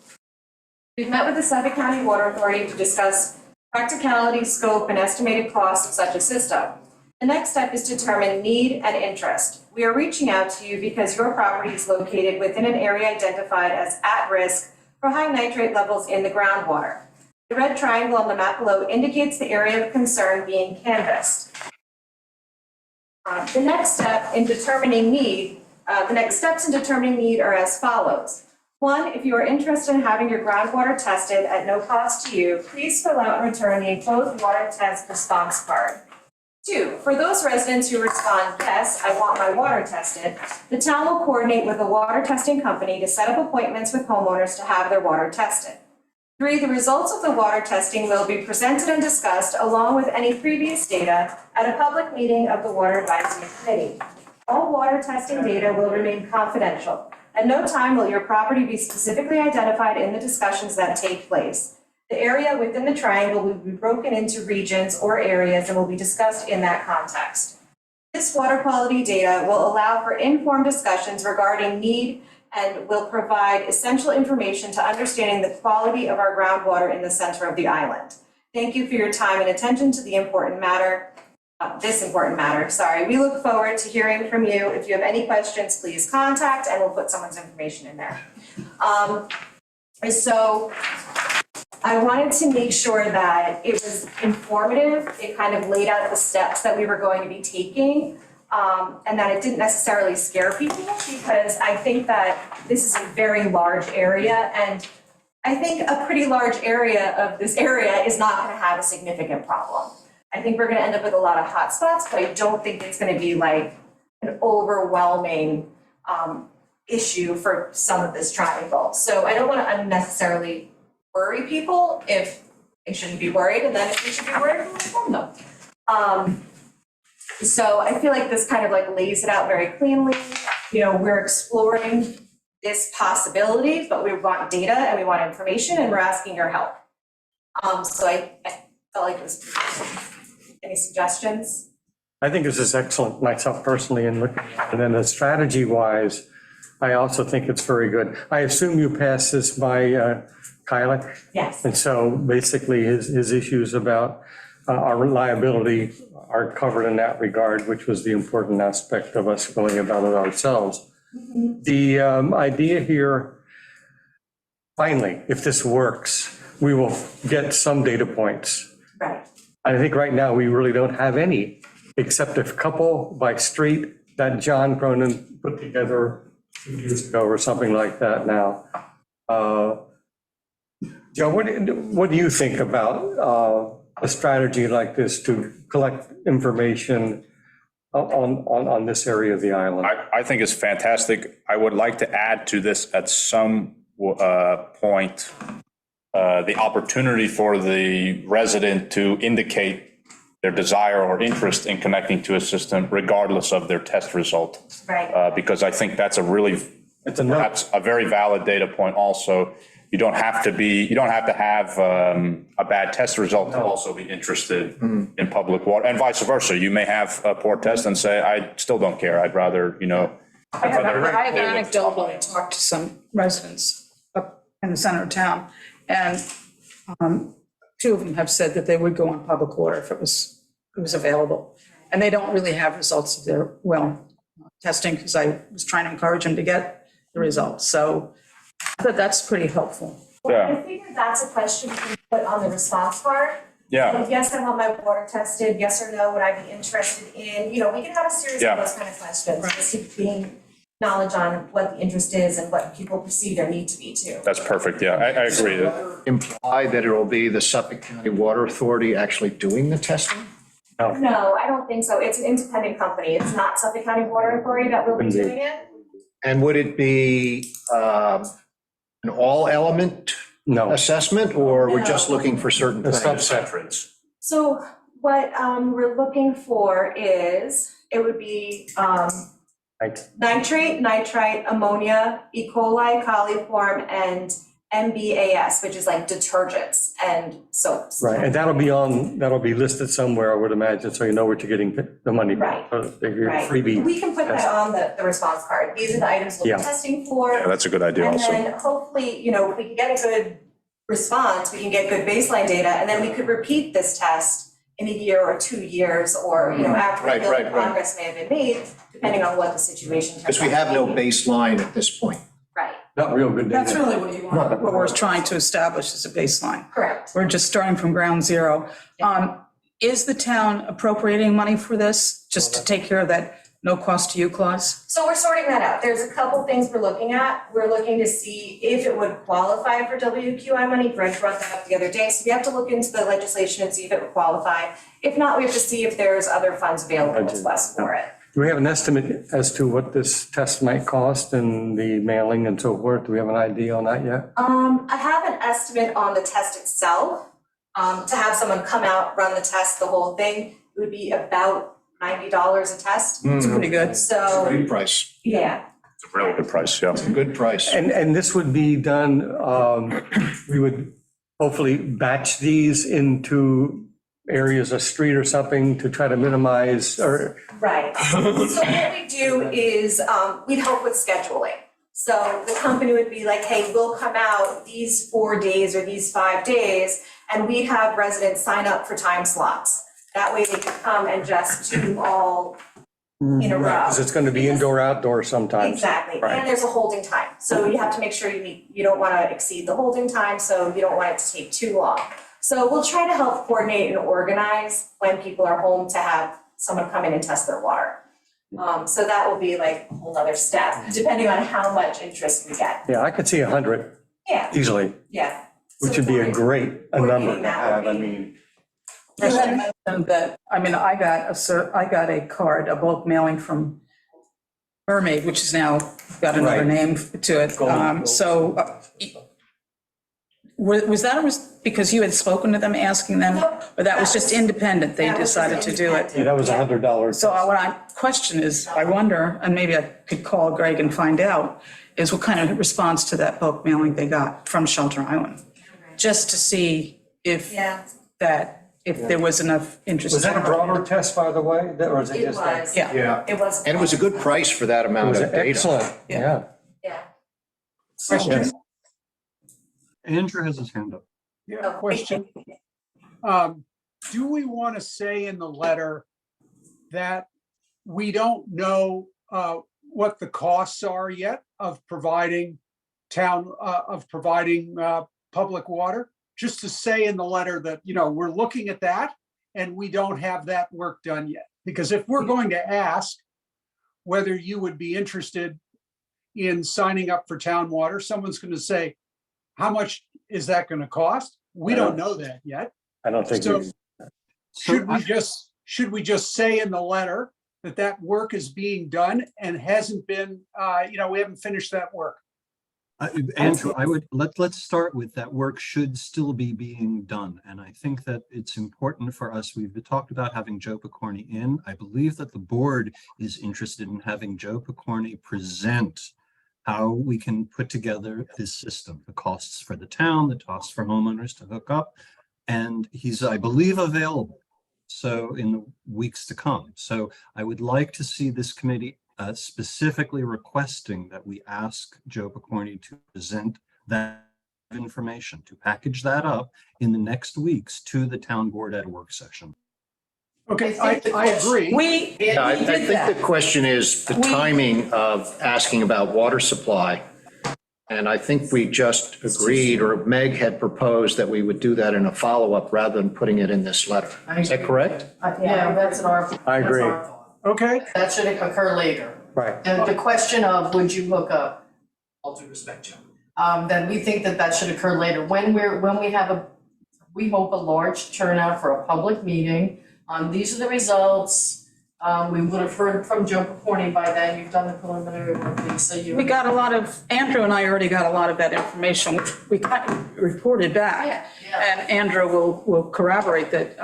We've met with the Suffolk County Water Authority to discuss practicality, scope, and estimated costs of such a system. The next step is to determine need and interest. We are reaching out to you because your property is located within an area identified as at risk for high nitrate levels in the groundwater. The red triangle on the map below indicates the area of concern being canvassed. The next steps in determining need are as follows. 1, if you are interested in having your groundwater tested at no cost to you, please fill out and return the enclosed water test response card. 2, for those residents who respond, yes, I want my water tested, the town will coordinate with a water testing company to set up appointments with homeowners to have their water tested. 3, the results of the water testing will be presented and discussed along with any previous data at a public meeting of the Water Advisory Committee. All water testing data will remain confidential. At no time will your property be specifically identified in the discussions that take place. The area within the triangle will be broken into regions or areas and will be discussed in that context. This water quality data will allow for informed discussions regarding need and will provide essential information to understanding the quality of our groundwater in the center of the island. Thank you for your time and attention to this important matter. We look forward to hearing from you. If you have any questions, please contact and we'll put someone's information in there. So I wanted to make sure that it was informative. It kind of laid out the steps that we were going to be taking. And that it didn't necessarily scare people, because I think that this is a very large area, and I think a pretty large area of this area is not going to have a significant problem. I think we're going to end up with a lot of hot spots, but I don't think it's going to be like an overwhelming issue for some of this triangle. So I don't want to unnecessarily worry people if they shouldn't be worried, and then if they should be worried, we'll inform them. So I feel like this kind of like lays it out very cleanly. You know, we're exploring this possibility, but we want data and we want information, and we're asking your help. So I felt like it was, any suggestions? I think this is excellent myself personally in looking at it. And then strategy wise, I also think it's very good. I assume you passed this by Kyla. Yes. And so basically his issues about our reliability are covered in that regard, which was the important aspect of us going about it ourselves. The idea here, finally, if this works, we will get some data points. Right. I think right now we really don't have any, except a couple by street that John Cronin put together 2 years ago or something like that now. Joe, what do you think about a strategy like this to collect information on this area of the island? I think it's fantastic. I would like to add to this at some point, the opportunity for the resident to indicate their desire or interest in connecting to a system regardless of their test result. Right. Because I think that's a very valid data point also. you don't have to have a bad test result to also be interested in public water, and vice versa. You may have a poor test and say, I still don't care. I'd rather, I have anecdotally talked to some residents up in the center of town, and two of them have said that they would go on public water if it was available. And they don't really have results of their well testing, because I was trying to encourage them to get the results. So I thought that's pretty helpful. Well, I figured that's a question we can put on the response card. Yeah. Like, yes, I want my water tested, yes or no, would I be interested in, we can have a series Yeah. of those kind of questions, just being knowledge on what the interest is and what people perceive their need to be too. That's perfect. Yeah, I agree. Imply that it will be the Suffolk County Water Authority actually doing the testing? No, I don't think so. It's an independent company. It's not Suffolk County Water Authority that will be doing it. And would it be an all element No, assessment, or we're just looking for certain the things? subset. So what we're looking for is, it would be Right. nitrate, nitrite, ammonia, E. coli, coliform, and MBAS, which is like detergents and soaps. Right, and that'll be listed somewhere, I would imagine, so you know what you're getting the money for. Right. Your Right. freebie. We can put that on the response card. These are the items we'll Yeah. be testing for. Yeah, that's a good idea And also. then hopefully, if we can get a good response, we can get good baseline data, and then we could repeat this test in a year or 2 years, or, after we Right, feel right, the right. progress may have been made, depending on what the situation turns out. Because we have no to be. baseline at this point. Right, Not real good data. That's really what you want, what we're trying to establish as a baseline. correct. We're just starting from ground zero. Is the town appropriating money for this, just to take care of that no cost to you clause? So we're sorting that out. There's a couple things we're looking at. We're looking to see if it would qualify for WQI money. Greg brought that up the other day. So we have to look into the legislation and see if it would qualify. If not, we have to see if there's other funds available to us for it. Do we have an estimate as to what this test might cost and the mailing and so forth? Do we have an idea on that yet? I have an estimate on the test itself. To have someone come out, run the test, the whole thing, it would be about $90 a test. It's pretty good. So, Great price, yeah. It's a really good price, yeah. good price. And this would be done, we would hopefully batch these into areas, a street or something, to try to minimize, or, Right. So what we do is, we'd help with scheduling. So the company would be like, hey, we'll come out these 4 days or these 5 days, and we'd have residents sign up for time slots. That way they could come and just do all in a row. because it's going to be indoor, outdoor sometimes. Exactly, Right. and there's a holding time. So you have to make sure you don't want to exceed the holding time, so you don't want it to take too long. So we'll try to help coordinate and organize when people are home to have someone come in and test their water. So that will be like a whole other step, depending on how much interest we get. Yeah, I could see 100 Yeah, easily, yeah. which would be a great number Coordinating to that have, would I be- mean. You had mentioned that, I got a card, a bulk mailing from Mermaid, which is now got another Right. name to it. Was that because you had spoken to them, asking them, Nope. or that was just independent, they That was just decided to do it? Yeah, that was $100. So what I question is, I wonder, and maybe I could call Greg and find out, is what kind of response to that bulk mailing they got from Shelter Island? Just to see if Yeah, if there was enough interest. Was that a broader test, by the way? Or was it it just? was. Yeah. Yeah, It was. and it was a good price for that It amount was of data. excellent, yeah. Yeah. Question? Andrew has his hand up. Oh, Question. Do we want to say in the letter that we don't know what the costs are yet of providing public water? Just to say in the letter that, we're looking at that and we don't have that work done yet. Because if we're going to ask whether you would be interested in signing up for town water, someone's going to say, how much is that going to cost? We don't know that yet. I don't think. So we- should we just say in the letter that work is being done and hasn't been, we haven't finished that work? Andrew, let's start with that work should still be being done. And I think that it's important for us. We've talked about having Joe Picorni in. I believe that the board is interested in having Joe Picorni present how we can put together this system, the costs for the town, the costs for homeowners to hook up. And he's, I believe, available. So in the weeks to come. So I would like to see this committee specifically requesting that we ask Joe Picorni to present that information, to package that up in the next weeks to the town board at a work session. Okay, I think the I agree. We Yeah, I did think that. the question is the timing of asking about water supply. And I think we just agreed, or Meg had proposed that we would do that in a follow-up rather than putting it in this letter. Is that correct? Yeah, that's our. I agree. that's our thought. Okay, That should occur later. Right. And the question of, would you hook up, all due respect, Joe, then we think that that should occur later. When we have we hope a large turnout for a public meeting. These are the results. We would have heard from Joe Picorni by then. You've done the preliminary work, Lisa. We got a lot of, Andrew and I already got a lot of that information, which we kind of reported back. Yeah. And Andrew will corroborate that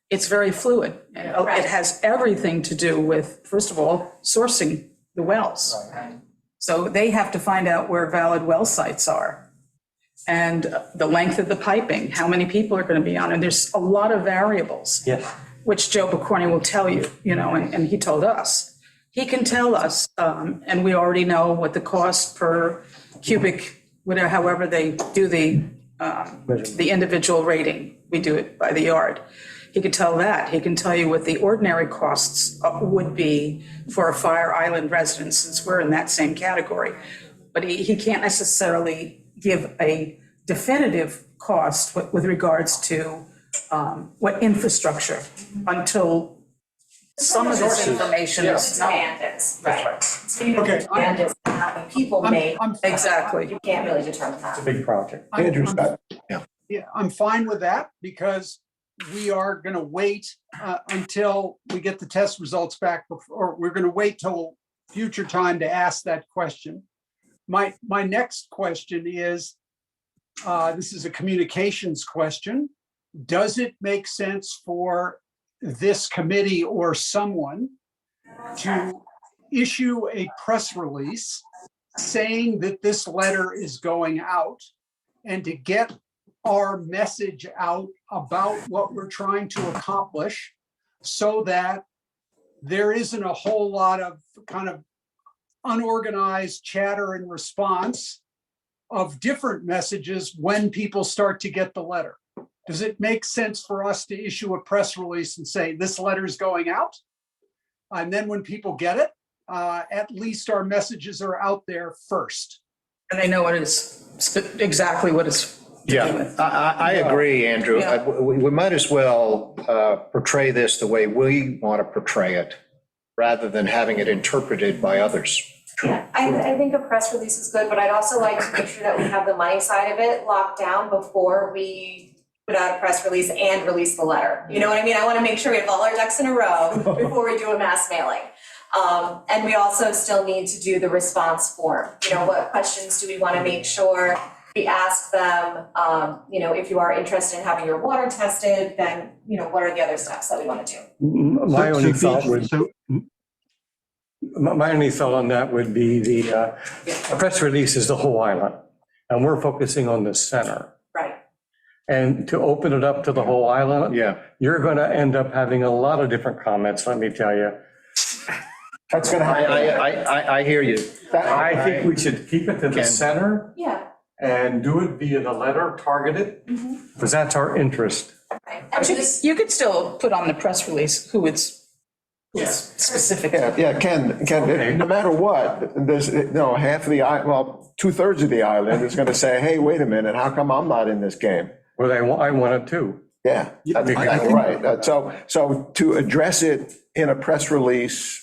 it's very fluid. And it has everything to do with, first of all, sourcing the wells. So they have to find out where valid well sites are. And the length of the piping, how many people are going to be on, and there's a lot of variables. Yes. Which Joe Picorni will tell you, and he told us. He can tell us, and we already know what the cost per cubic, whatever, however they do the individual rating. We do it by the yard. He could tell that. He can tell you what the ordinary costs would be for a Fire Island resident, since we're in that same category. But he can't necessarily give a definitive cost with regards to what infrastructure until some of this information is known. Standards, right. So you Okay. standards, how many people may, I'm Exactly. you can't really determine that. Big project. Andrew's got, Yeah, I'm fine with that because we are going to wait until we get the test results back, or we're going to wait till future time to ask that question. My next question is, this is a communications question. Does it make sense for this committee or someone to issue a press release saying that this letter is going out and to get our message out about what we're trying to accomplish so that there isn't a whole lot of kind of unorganized chatter and response of different messages when people start to get the letter? Does it make sense for us to issue a press release and say, this letter is going out? And then when people get it, at least our messages are out there first. And they know what it is, exactly what it's. Yeah, I agree, Andrew. Yeah. We might as well portray this the way we want to portray it, rather than having it interpreted by others. Yeah, I think a press release is good, but I'd also like to make sure that we have the money side of it locked down before we put out a press release and release the letter. You know what I mean? I want to make sure we have all our ducks in a row before we do a mass mailing. And we also still need to do the response form. What questions do we want to make sure we ask them? If you are interested in having your water tested, then, what are the other steps that we want to do? My only So- thought would, so- my only thought on that would be the press release is the whole island, and we're focusing on the center. Right. And to open it up to the whole island, Yeah. you're going to end up having a lot of different comments, let me tell you. that's going to happen. I hear you. I think we should keep it to the Ken. center Yeah. and do it via the letter, targeted, because that's our interest. Right. But And this, you could still put on the press release who it's specific. Yeah, Ken, no matter what, there's, half of the, well, 2/3 of the island is going to say, hey, wait a minute, how come I'm not in this game? Well, I want it too. Yeah, that's right. So to address it in a press release,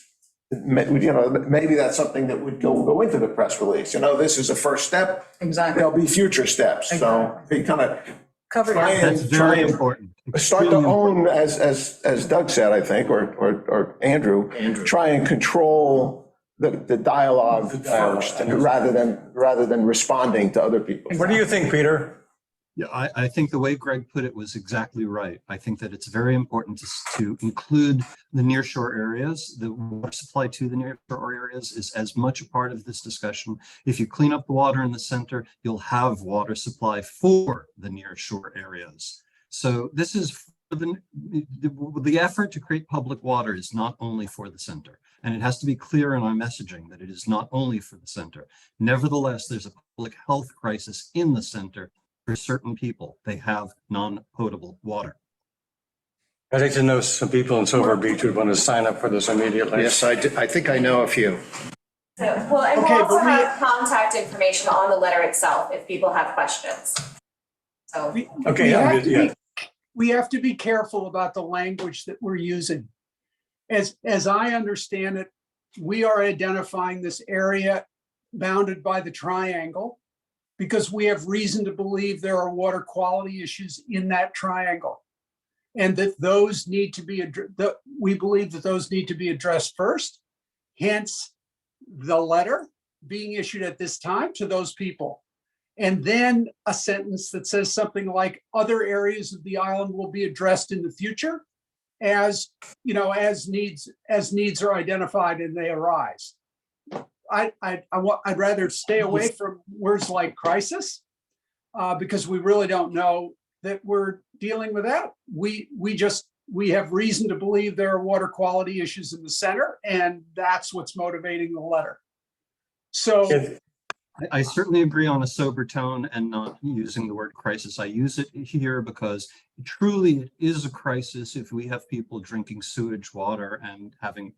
maybe that's something that would go into the press release. This is a first step. Exactly. There'll be future steps. So we kind of Cover try it. That's and very important. start to Extremely own, as Doug said, I think, or Andrew, try and control the dialogue first, rather than responding to other people. What do you think, Peter? Yeah, I think the way Greg put it was exactly right. I think that it's very important to include the nearshore areas. The water supply to the nearshore areas is as much a part of this discussion. If you clean up the water in the center, you'll have water supply for the nearshore areas. So this is for the effort to create public water is not only for the center, and it has to be clear in our messaging that it is not only for the center. Nevertheless, there's a public health crisis in the center. For certain people, they have non-potable water. I'd like to know some people in Silver Beach would want to sign up for this immediately. Yes, I think I know a few. So, well, and Okay, we'll also but we- have contact information on the letter itself if people have questions. So, Okay, We I'm have good, to yeah. be- We have to be careful about the language that we're using. As I understand it, we are identifying this area bounded by the triangle because we have reason to believe there are water quality issues in that triangle. And that those need to be, we believe that those need to be addressed first. Hence, the letter being issued at this time to those people. And then a sentence that says something like other areas of the island will be addressed in the future as, you know, as needs are identified and they arise. I'd rather stay away from words like crisis because we really don't know that we're dealing with that. We have reason to believe there are water quality issues in the center, and that's what's motivating the letter. So I certainly agree on a sober tone and not using the word crisis. I use it here because truly it is a crisis if we have people drinking sewage water and having.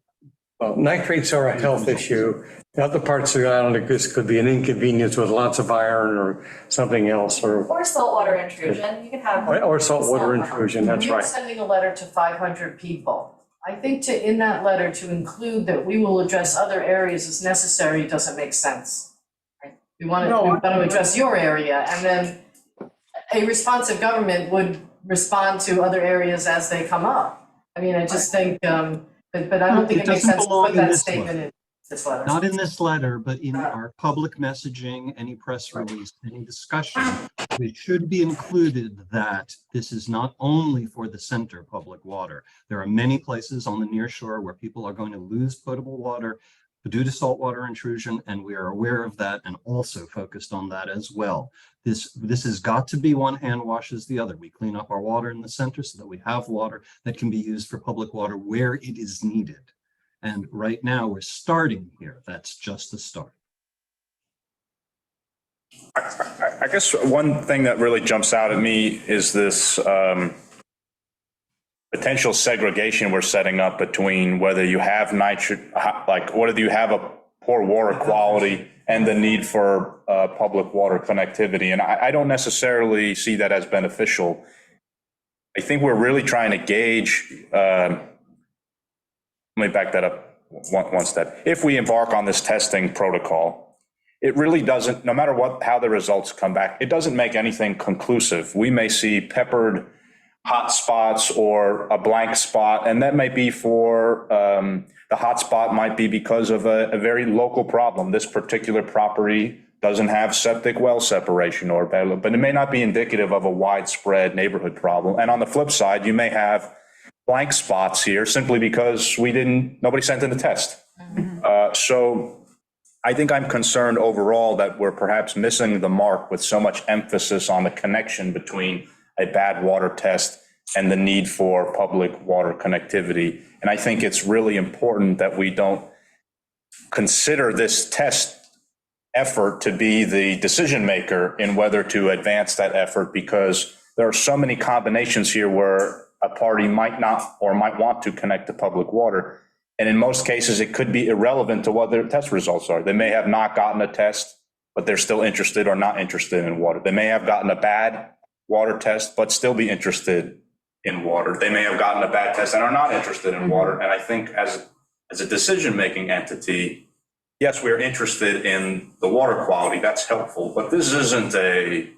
Well, nitrates are a health issue. The other parts of the island, this could be an inconvenience with lots of iron or something else, or saltwater intrusion, you can have. or saltwater intrusion, that's You're right. sending a letter to 500 people. I think in that letter to include that we will address other areas as necessary doesn't make sense. Right? We want to address your area, and then a responsive government would respond to other areas as they come up. I mean, I just think, but I don't think it makes sense to put that statement in this letter. Not in this letter, but in our public messaging, any press release, any discussion, it should be included that this is not only for the center public water. There are many places on the near shore where people are going to lose potable water due to saltwater intrusion, and we are aware of that and also focused on that as well. This has got to be one hand washes the other. We clean up our water in the center so that we have water that can be used for public water where it is needed. And right now we're starting here. That's just the start. I guess one thing that really jumps out at me is this potential segregation we're setting up between whether you have whether you have a poor water quality and the need for public water connectivity. And I don't necessarily see that as beneficial. I think we're really trying to gauge, let me back that up one step. If we embark on this testing protocol, it really doesn't, no matter how the results come back, it doesn't make anything conclusive. We may see peppered hot spots or a blank spot, and that might be for the hot spot might be because of a very local problem. This particular property doesn't have septic well separation but it may not be indicative of a widespread neighborhood problem. And on the flip side, you may have blank spots here simply because nobody sent in the test. So I think I'm concerned overall that we're perhaps missing the mark with so much emphasis on the connection between a bad water test and the need for public water connectivity. And I think it's really important that we don't consider this test effort to be the decision maker in whether to advance that effort, because there are so many combinations here where a party might not or might want to connect to public water. And in most cases, it could be irrelevant to what their test results are. They may have not gotten a test, but they're still interested or not interested in water. They may have gotten a bad water test, but still be interested in water. They may have gotten a bad test and are not interested in water. And I think as a decision-making entity, yes, we're interested in the water quality. That's helpful, but this isn't a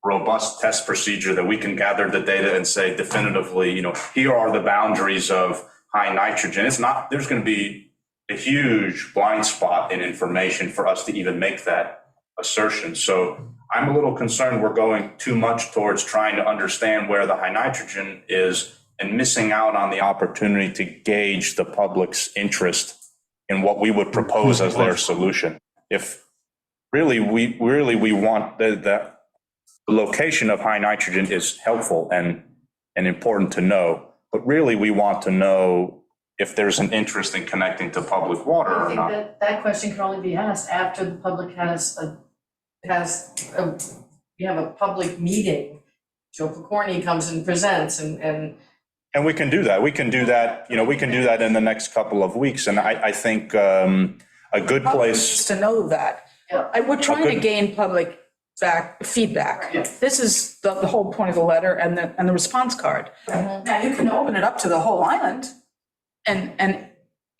robust test procedure that we can gather the data and say definitively, here are the boundaries of high nitrogen. It's not, there's going to be a huge blind spot in information for us to even make that assertion. So I'm a little concerned we're going too much towards trying to understand where the high nitrogen is and missing out on the opportunity to gauge the public's interest in what we would propose as their solution. If really we want the location of high nitrogen is helpful and important to know, but really we want to know if there's an interest in connecting to public water I or think not. that question can only be asked after the public you have a public meeting. Joe Picorni comes and presents And we can do that. We can do that, we can do that in the next couple of weeks. And I think a good place. To know that. We're trying to gain public feedback. This is the whole point of the letter and the response card. Now, you can open it up to the whole island and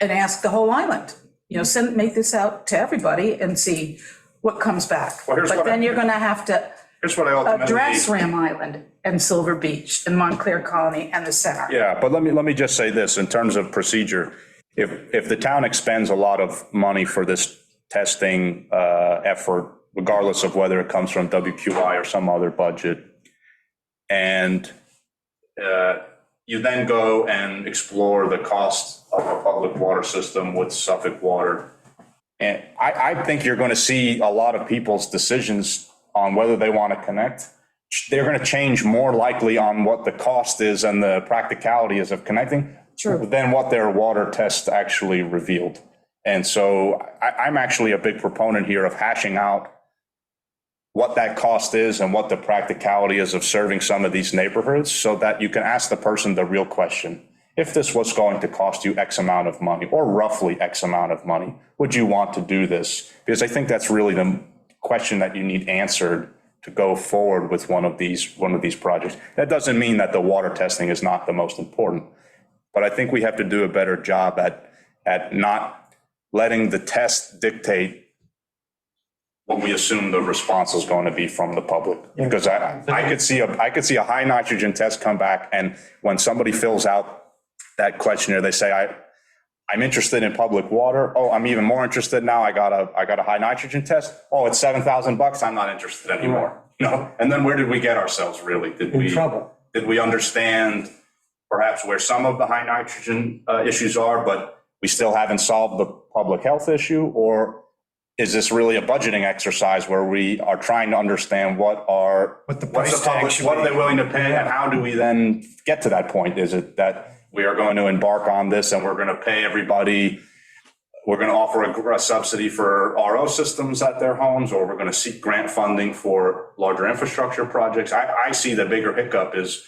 ask the whole island, make this out to everybody and see what comes back. Well, here's But what then you're gonna have to Here's what I ultimately. address Ram Island and Silver Beach and Montclair Colony and the center. Yeah, but let me just say this in terms of procedure. If the town expends a lot of money for this testing effort, regardless of whether it comes from WQI or some other budget, and you then go and explore the cost of a public water system with Suffolk Water, and I think you're going to see a lot of people's decisions on whether they want to connect. They're going to change more likely on what the cost is and the practicality is of connecting than what their water test actually revealed. And so I'm actually a big proponent here of hashing out what that cost is and what the practicality is of serving some of these neighborhoods so that you can ask the person the real question. If this was going to cost you X amount of money or roughly X amount of money, would you want to do this? Because I think that's really the question that you need answered to go forward with one of these projects. That doesn't mean that the water testing is not the most important, but I think we have to do a better job at not letting the test dictate what we assume the response is going to be from the public. Because I could see a high nitrogen test come back, and when somebody fills out that questionnaire, they say, I'm interested in public water. Oh, I'm even more interested now. I got a high nitrogen test. Oh, it's $7,000. I'm not interested anymore. And then where did we get ourselves really? In trouble. Did we understand perhaps where some of the high nitrogen issues are, but we still haven't solved the public health issue? Or is this really a budgeting exercise where we are trying to understand what are the public, what are they willing to pay, and how do we then get to that point? Is it that we are going to embark on this and we're going to pay everybody, we're going to offer a subsidy for RO systems at their homes, or we're going to seek grant funding for larger infrastructure projects? I see the bigger hiccup is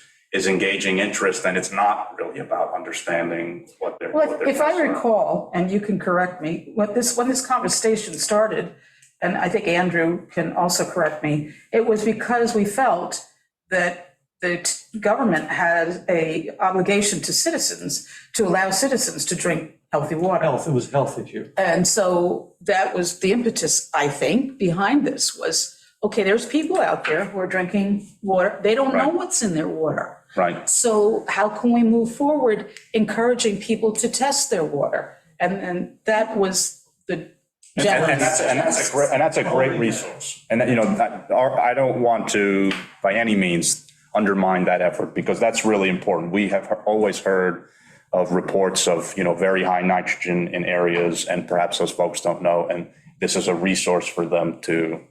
engaging interest, and it's not really about understanding what they're. Well, if I recall, and you can correct me, when this conversation started, and I think Andrew can also correct me, it was because we felt that the government had a obligation to citizens to allow citizens to drink healthy water. It was health issue. And so that was the impetus, I think, behind this was, okay, there's people out there who are drinking water. They don't know what's in their water. Right. So how can we move forward encouraging people to test their water? And that was the And that's a great resource. And I don't want to by any means undermine that effort, because that's really important. We have always heard of reports of, very high nitrogen in areas, and perhaps those folks don't know. And this is a resource for them to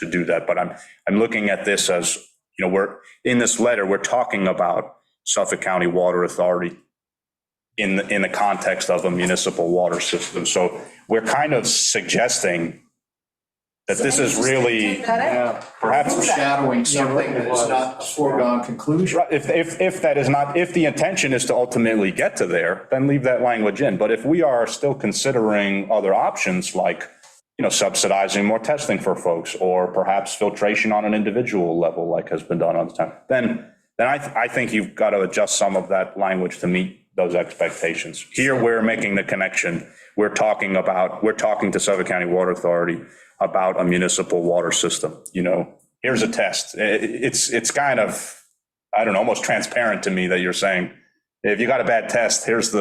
do that. But I'm looking at this as, we're in this letter, we're talking about Suffolk County Water Authority in the context of a municipal water system. So we're kind of suggesting that this is really perhaps Shadowing something that is not a foregone conclusion. if that is not, if the intention is to ultimately get to there, then leave that language in. But if we are still considering other options like, subsidizing more testing for folks, or perhaps filtration on an individual level, like has been done all the time, then I think you've got to adjust some of that language to meet those expectations. Here, we're making the connection. We're talking to Suffolk County Water Authority about a municipal water system. Here's a test. It's kind of, I don't know, almost transparent to me that you're saying, if you got a bad test, here's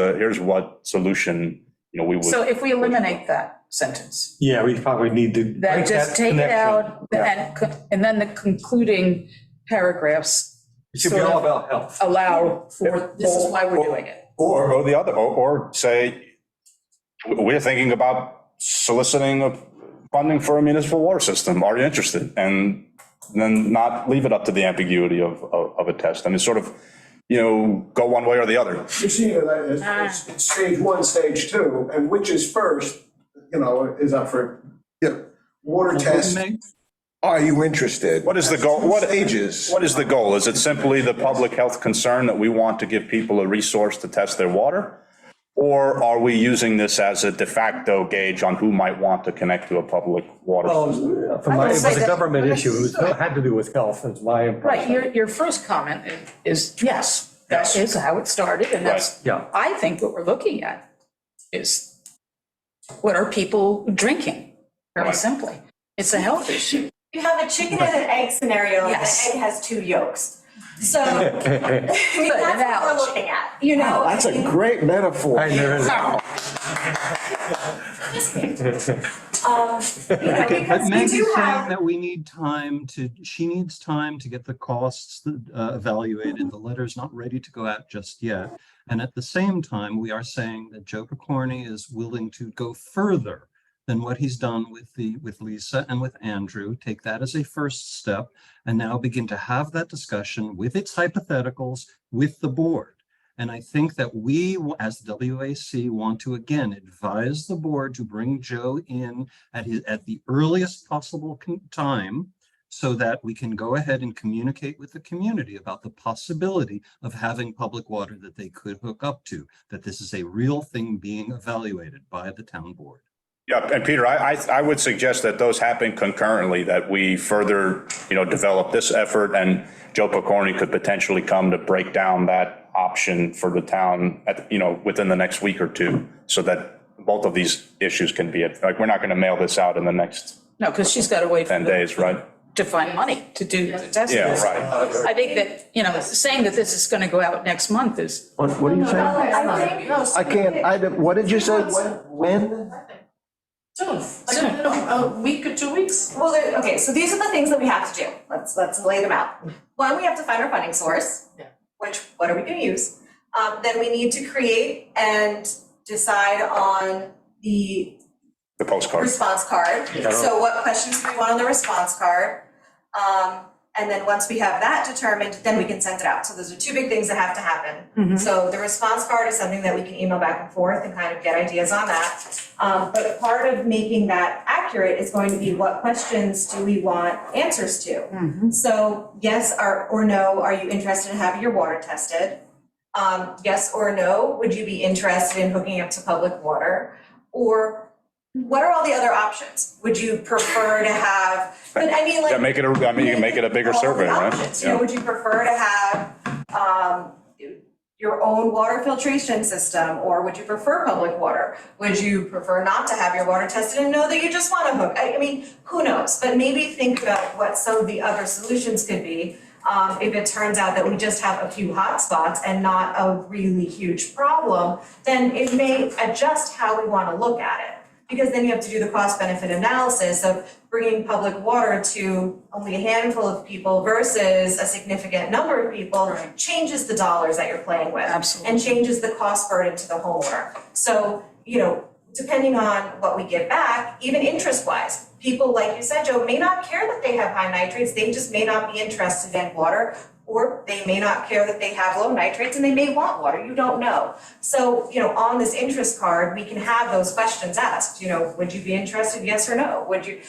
what solution, we would. So if we eliminate that, sentence. Yeah, we probably need to. That break just that take it connection. out Yeah. and then the concluding paragraphs It should be sort all of about health. allow for, this is why we're doing it. Or the other, or say, we're thinking about soliciting funding for a municipal water system. Are you interested? And then not leave it up to the ambiguity of a test. I mean, sort of, go one way or the other. You see, it's stage one, stage two, and which is first, is up for, water test. Are you interested? What is the goal? Stages. What is the goal? Is it simply the public health concern that we want to give people a resource to test their water? Or are we using this as a de facto gauge on who might want to connect to a public water system? Well, I would it say was a that- government issue. It had to do with health, is my impression. Right, your first comment is, yes, that is how it started, and that's, Yeah. I think what we're looking at is what are people drinking, very Right. simply. It's a health issue. You have a chicken and an egg scenario, and Yes. the egg has 2 yolks. So, I mean, Good that's what we're analogy. looking at, you know? Wow, that's a great metaphor. I know. But Because we Maggie's do saying have, that we need time she needs time to get the costs evaluated. The letter's not ready to go out just yet. And at the same time, we are saying that Joe Picorni is willing to go further than what he's done with Lisa and with Andrew, take that as a first step, and now begin to have that discussion with its hypotheticals with the board. And I think that we, as the WAC, want to again advise the board to bring Joe in at the earliest possible time, so that we can go ahead and communicate with the community about the possibility of having public water that they could hook up to, that this is a real thing being evaluated by the town board. Yeah, and Peter, I would suggest that those happen concurrently, that we further, develop this effort, and Joe Picorni could potentially come to break down that option for the town within the next week or two, so that both of these issues can be, we're not going to mail this out in the next No, because she's got to wait for 10 days, right? to find money to do the testing. Yeah, right. I think that, saying that this is going to go out next month is, What are you saying? No, I can't, what did you say? When? soon, a week or 2 weeks. well, okay, so these are the things that we have to do. Let's lay them out. One, we have to find our funding source. Yeah. What are we gonna use? Then we need to create and decide on the The postcard. response card. So what questions do we want on the response card? And then once we have that determined, then we can send it out. So those are 2 big things that have to happen. So the response card is something that we can email back and forth and kind of get ideas on that. But part of making that accurate is going to be what questions do we want answers to? So yes or no, are you interested in having your water tested? Yes or no, would you be interested in hooking up to public water? Or what are all the other options? Would you prefer to have, but I mean, like. Yeah, you can make it a bigger all the survey, right? options, would you prefer to have, your own water filtration system, or would you prefer public water? Would you prefer not to have your water tested and know that you just want to hook? I mean, who knows? But maybe think about what some of the other solutions could be. If it turns out that we just have a few hot spots and not a really huge problem, then it may adjust how we want to look at it. Because then you have to do the cost benefit analysis of bringing public water to only a handful of people versus a significant number of people, changes the dollars that you're playing with. Absolutely. And changes the cost burden to the homeowner. So, depending on what we get back, even interest-wise, people, like you said, Joe, may not care that they have high nitrates, they just may not be interested in water, or they may not care that they have low nitrates and they may want water, you don't know. So, on this interest card, we can have those questions asked, would you be interested, yes or no? Would you,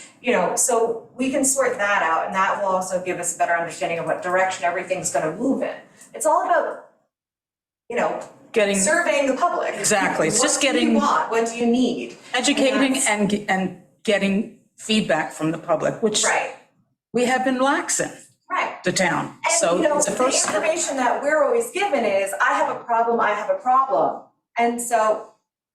so we can sort that out, and that will also give us a better understanding of what direction everything's gonna move in. It's all about, getting, surveying the public. Exactly. It's just What do getting- you want? What do you need? educating and getting feedback from the public, which Right, we have been lax in, right. the town. And So it's a the first step. information that we're always given is, I have a problem. And so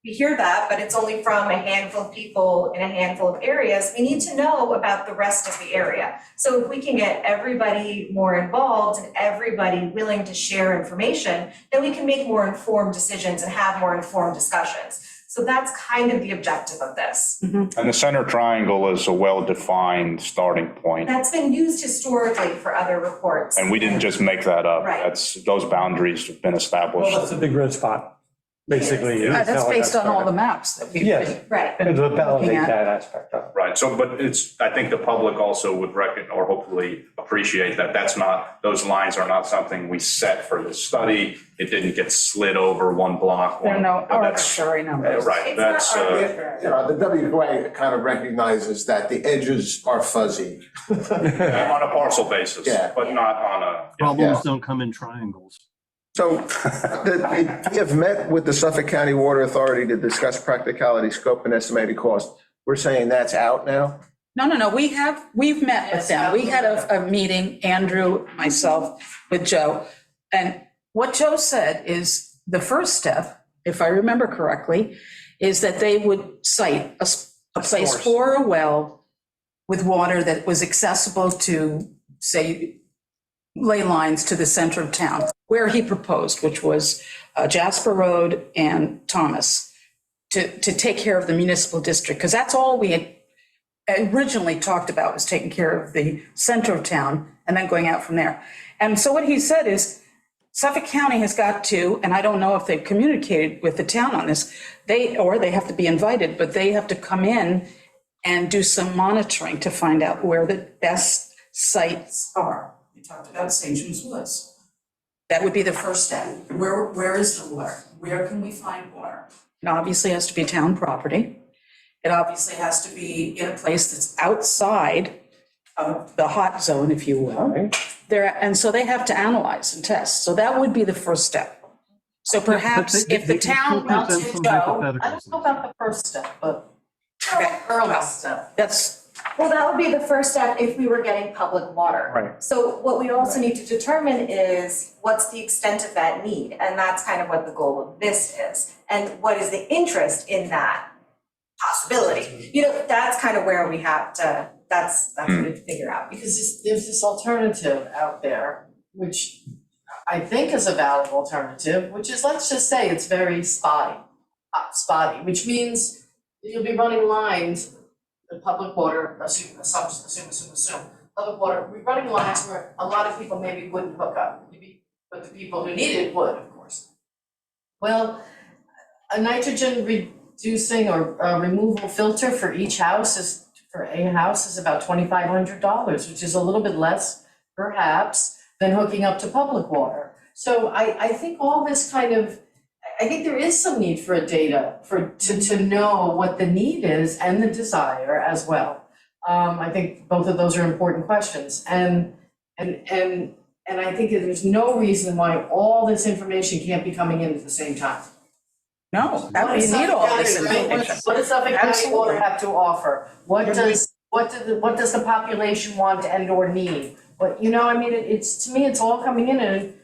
we hear that, but it's only from a handful of people in a handful of areas. We need to know about the rest of the area. So if we can get everybody more involved and everybody willing to share information, then we can make more informed decisions and have more informed discussions. So that's kind of the objective of this. And the center triangle is a well-defined starting point. That's been used historically for other reports. And we didn't just make that up. Right. Those boundaries have been Well, established. that's a big red spot, basically. Yeah. is That's how it based on all the started. maps that we've Yes. been. Right. And to validate Looking at- that aspect of it. Right, so, but it's, I think the public also would reckon, or hopefully appreciate that that's not, those lines are not something we set for the study. It didn't get slid over one block. There are no That's- arbitrary numbers. Right, It's not that's, arbitrary. You know, the WQA kind of recognizes that the edges are fuzzy. on a parcel basis, Yeah. but not on a. Problems don't come in triangles. So we have met with the Suffolk County Water Authority to discuss practicality, scope, and estimated cost. We're saying that's out now? No, we've met with them. We had a meeting, Andrew, myself, with Joe. And what Joe said is the first step, if I remember correctly, is that they would cite a place source. for a well with water that was accessible to, say, ley lines to the center of town, where he proposed, which was Jasper Road and Thomas, to take care of the municipal district, because that's all we had originally talked about, was taking care of the center of town and then going out from there. And so what he said is Suffolk County has got to, and I don't know if they've communicated with the town on this, they have to be invited, but they have to come in and do some monitoring to find out where the best sites are. We talked about St. James Woods. That would be the first step. Where is the water? Where can we find water? It obviously has to be town property. It obviously has to be in a place that's outside of the hot zone, if you will. And so they have to analyze and test. So that would be the first step. So perhaps they- if the they town present wants to some go, I hypotheticals. don't know about the first step, but okay, early step. that's, Well, that would be the first step if we were getting public water. Right. So what we also need to determine is what's the extent of that need? And that's kind of what the goal of this is. And what is the interest in that possibility? You know, that's kind of where we have to, that's what we have to figure out. Because there's this alternative out there, which I think is a valid alternative, which is, let's just say it's very spotty, which means you'll be running lines, the public water, assume, public water, we're running lines where a lot of people maybe wouldn't hook up, but the people who need it would, of course. Well, a nitrogen reducing or removal filter for each house is about $2,500, which is a little bit less perhaps than hooking up to public water. So I think all this kind of, I think there is some need for data to know what the need is and the desire as well. I think both of those are important questions. And I think that there's no reason why all this information can't be coming in at the same time. no, you need all this information. What does Suffolk County Absolutely. Water have to offer? What does the population want and or need? But, you know, I mean, it's, to me, it's all coming in, and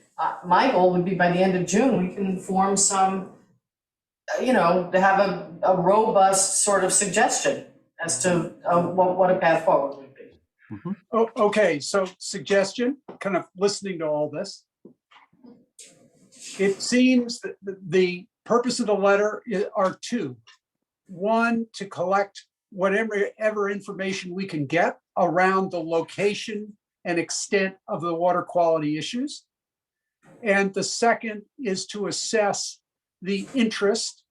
my goal would be by the end of June, we can form some, you know, to have a robust sort of suggestion as to what a path forward would be. Oh, okay, so suggestion, kind of listening to all this. It seems that the purpose of the letter are two. One, to collect whatever information we can get around the location and extent of the water quality issues. And the second is to assess the interest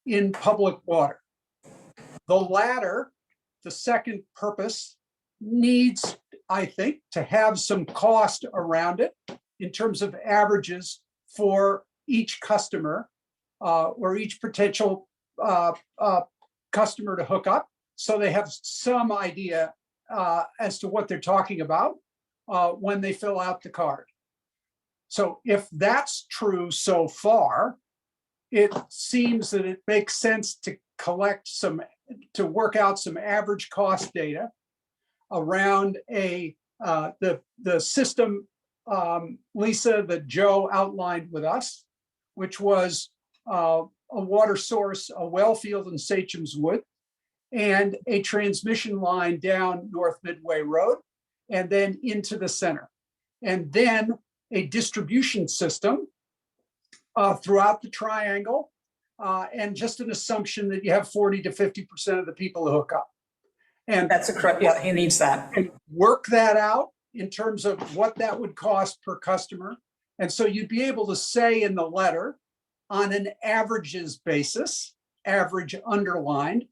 in public water. The latter, the second purpose, needs, I think, to have some cost around it in terms of averages for each customer or each potential customer to hook up, so they have some idea as to what they're talking about when they fill out the card. So if that's true so far, it seems that it makes sense to to work out some average cost data around the system, Lisa, that Joe outlined with us, which was a water source, a well field in Sachem's Wood, and a transmission line down North Midway Road, and then into the center. And then a distribution system throughout the triangle and just an assumption that you have 40 to 50% of the people who hook up. And That's a correct, yeah, he needs that. and work that out in terms of what that would cost per customer. And so you'd be able to say in the letter, on an averages basis, average underlined,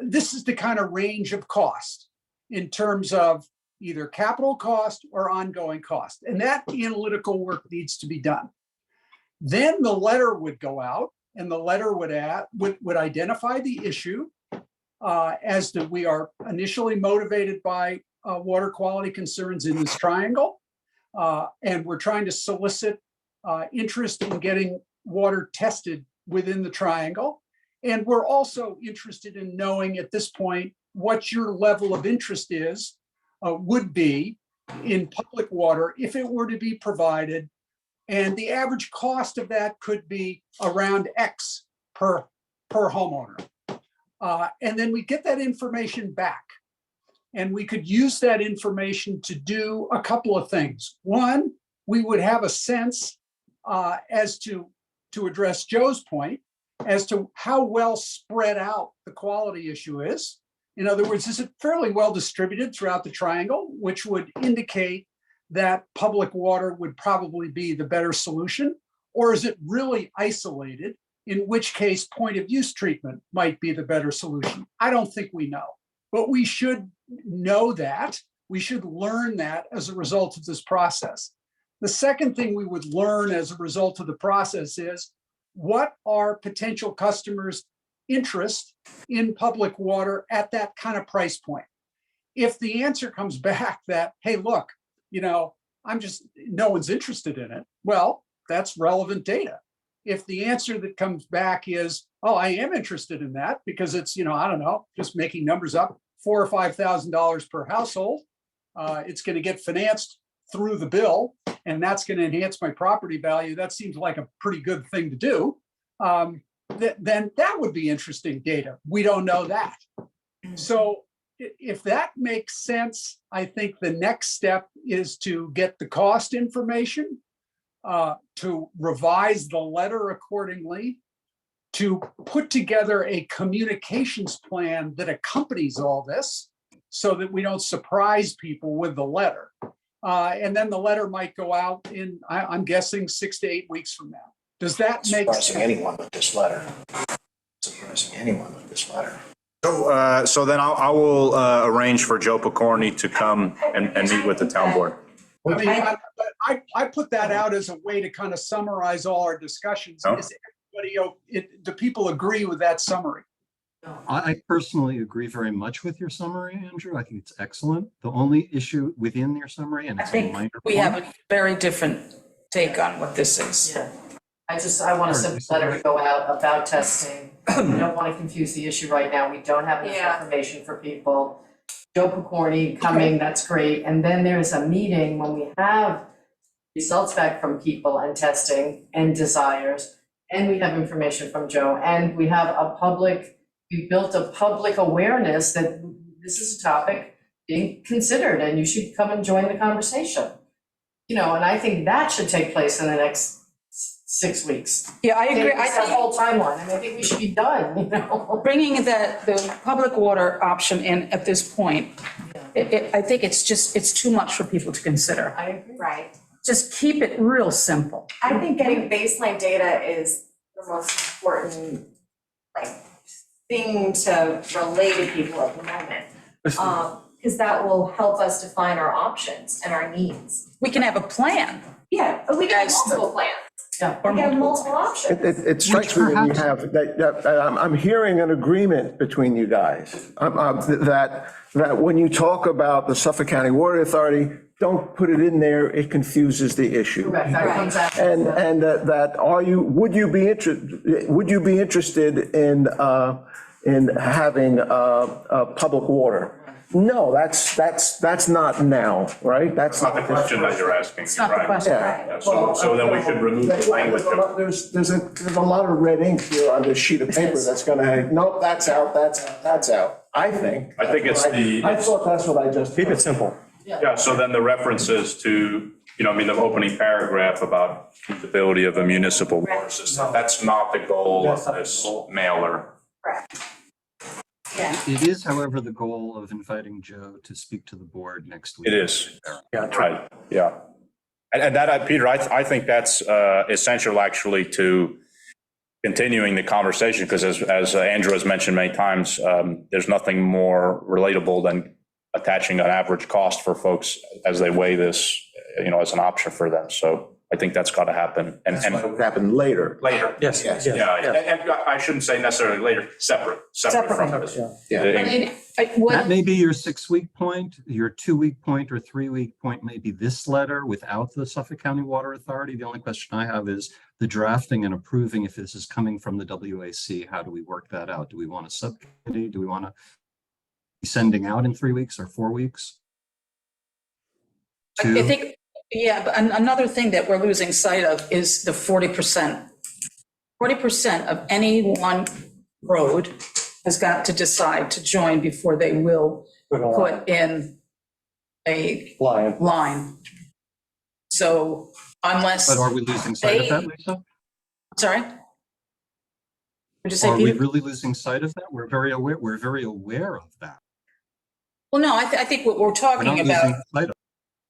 this is the kind of range of cost in terms of either capital cost or ongoing cost. And that analytical work needs to be done. Then the letter would go out and the letter would identify the issue as to we are initially motivated by water quality concerns in this triangle. And we're trying to solicit interest in getting water tested within the triangle. And we're also interested in knowing at this point what your level of interest is, would be in public water if it were to be provided. And the average cost of that could be around X per homeowner. And then we get that information back. And we could use that information to do a couple of things. One, we would have a sense as to address Joe's point, as to how well spread out the quality issue is. In other words, is it fairly well distributed throughout the triangle, which would indicate that public water would probably be the better solution? Or is it really isolated, in which case point of use treatment might be the better solution? I don't think we know, but we should know that. We should learn that as a result of this process. The second thing we would learn as a result of the process is what are potential customers' interest in public water at that kind of price point. If the answer comes back that, hey, look, no one's interested in it, well, that's relevant data. If the answer that comes back is, oh, I am interested in that because it's, I don't know, just making numbers up, $4,000 or $5,000 per household, it's going to get financed through the bill, and that's going to enhance my property value. That seems like a pretty good thing to do. Then that would be interesting data. We don't know that. So if that makes sense, I think the next step is to get the cost information, to revise the letter accordingly, to put together a communications plan that accompanies all this so that we don't surprise people with the letter. And then the letter might go out in, I'm guessing, 6 to 8 weeks from now. Does that make sense? Surprising anyone with this letter. Surprising anyone with this letter. So then I will arrange for Joe Picorni to come and meet with the town board. I mean, I put that out as a way to kind of summarize all our discussions. No. Is everybody, do people agree with that summary? I personally agree very much with your summary, Andrew. I think it's excellent. The only issue within your summary, and I it's a think minor we point, have a very different take on what this is. Yeah. I want a simple letter to go out about testing. We don't want to confuse the issue right now. We don't have enough Yeah. information for people. Joe Picorni coming, that's great. And then there's a meeting when we have results back from people and testing and desires, and we have information from Joe, and we have we built a public awareness that this is a topic being considered and you should come and join the conversation. And I think that should take place in the next 6 weeks. Yeah, I agree. It's that whole timeline. I think we should be done, Bringing the public water option in at this point, I think it's too much for people to consider. I agree. Right. Just keep it real simple. I think getting baseline data is the most important, thing to relay to people at the moment. Because that will help us define our options and our needs. We can have a plan. Yeah, but we can have Guys, multiple plans. Yeah. We can have multiple options. It strikes me that you have, that I'm hearing an agreement between you guys. That when you talk about the Suffolk County Water Authority, don't put it in there, it confuses the issue. Correct, that comes after. And would you be interested in having public water? No, that's not now, right? That's Not the question that you're asking. It's not the question. Yeah, so then we should remove the language of. There's a lot of red ink here on this sheet of paper that's gonna, nope, that's out, that's out, I think. I think it's the. I thought that's what I just. Keep it simple. Yeah, so then the references to you know, I mean, the opening paragraph about feasibility of a municipal water system, that's not the goal of this mailer. Yeah. It is, however, the goal of inviting Joe to speak to the board next week. It is. Yeah, Right, yeah. And that, Peter, I think that's essential actually to continuing the conversation, because as Andrew has mentioned many times, there's nothing more relatable than attaching an average cost for folks as they weigh this, you know, as an option for them. So I think that's got to happen. And It would happen later. later. Yes, Yes. yes. Yeah, and I shouldn't say necessarily later, separate from this. That may be your 6-week point, your 2-week point or 3-week point may be this letter without the Suffolk County Water Authority. The only question I have is the drafting and approving, if this is coming from the WAC, how do we work that out? Do we want a subcommittee? Do we want to be sending out in 3 weeks or 4 weeks? I think, yeah, but another thing that we're losing sight of is the 40%. 40% of any one road has got to decide to join before they will put in a line. So unless, But are we losing sight of that, Lisa? sorry? Would you say, Are we Peter? really losing sight of that? We're very aware of that. Well, no, I think what we're We're talking not about losing sight of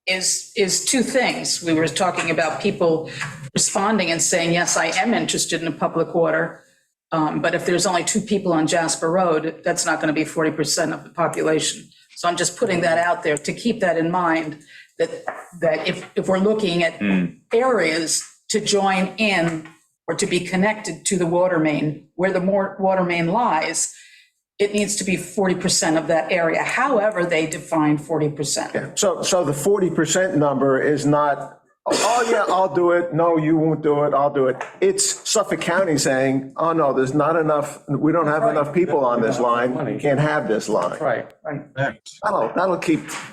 is two things. We were talking about people responding and saying, yes, I am interested in a public water. But if there's only 2 people on Jasper Road, that's not going to be 40% of the population. So I'm just putting that out there to keep that in mind, that if we're looking at areas to join in or to be connected to the water main, where the water main lies, it needs to be 40% of that area, however they define 40%. Yeah. So the 40% number is not, oh, yeah, I'll do it. No, you won't do it. I'll do it. It's Suffolk County saying, oh, no, there's not enough, we don't have enough people on this line. We can't have this line. Right. that.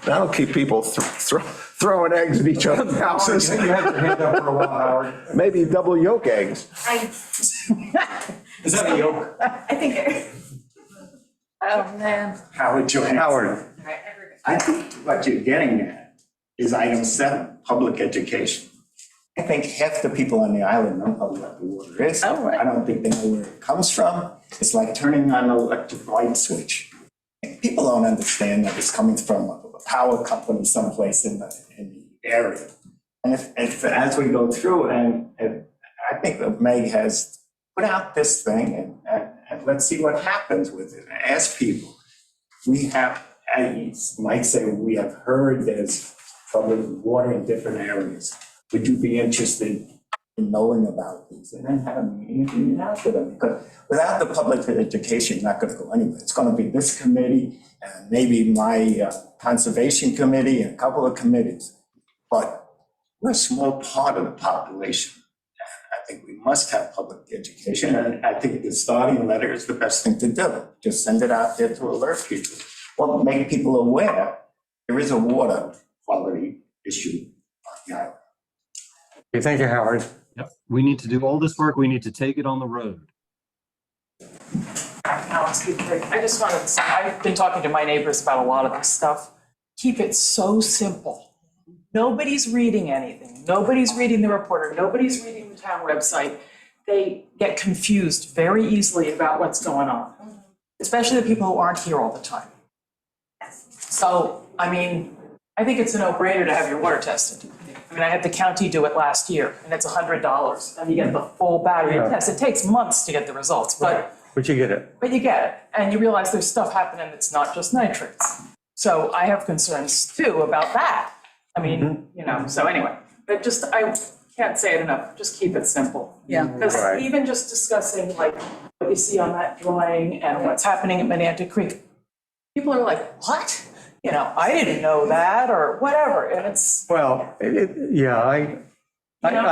That'll keep people throwing eggs at each other's houses. You had your hand up for a while, Howard. Maybe double yolk eggs. Is that a yoke? I think. Oh, man. Howard Johansson. Howard. I think what you're getting at is item 7, public education. I think half the people on the island don't know what the water is. Oh, right. I don't think they know where it comes from. It's like turning on an electric light switch. People don't understand that it's coming from a power company someplace in the area. And if as we go through, and I think that Meg has put out this thing and let's see what happens with it. Ask people. We have, as Mike said, we have heard there's trouble with water in different areas. Would you be interested in knowing about these? And then have a meeting and read out to them. Because without the public education, you're not going to go anywhere. It's going to be this committee and maybe my conservation committee and a couple of committees. But we're a small part of the population. I think we must have public education, and I think the starting letter is the best thing to do. Just send it out there to alert people. Well, make people aware there is a water quality issue on the island. Okay, thank you, Howard. Yep. We need to do all this work. We need to take it on the road. I just wanted to say, I've been talking to my neighbors about a lot of this stuff. Keep it so simple. Nobody's reading anything. Nobody's reading the reporter. Nobody's reading the town website. They get confused very easily about what's going on, especially the people who aren't here all the time. So, I mean, I think it's a no-brainer to have your water tested. I mean, I had the county do it last year, and it's $100, and you get the full battery of tests. It takes months to get the results, but But you get it. you get it, and you realize there's stuff happening that's not just nitrates. So I have concerns too about that. I mean, you know, so anyway, but just, I can't say it enough, just keep it simple. Yeah. Because Right. even just discussing like what you see on that drawing and what's happening at Manatee Creek, people are like, what? You know, I didn't know that, or whatever, and it's, Well, yeah, I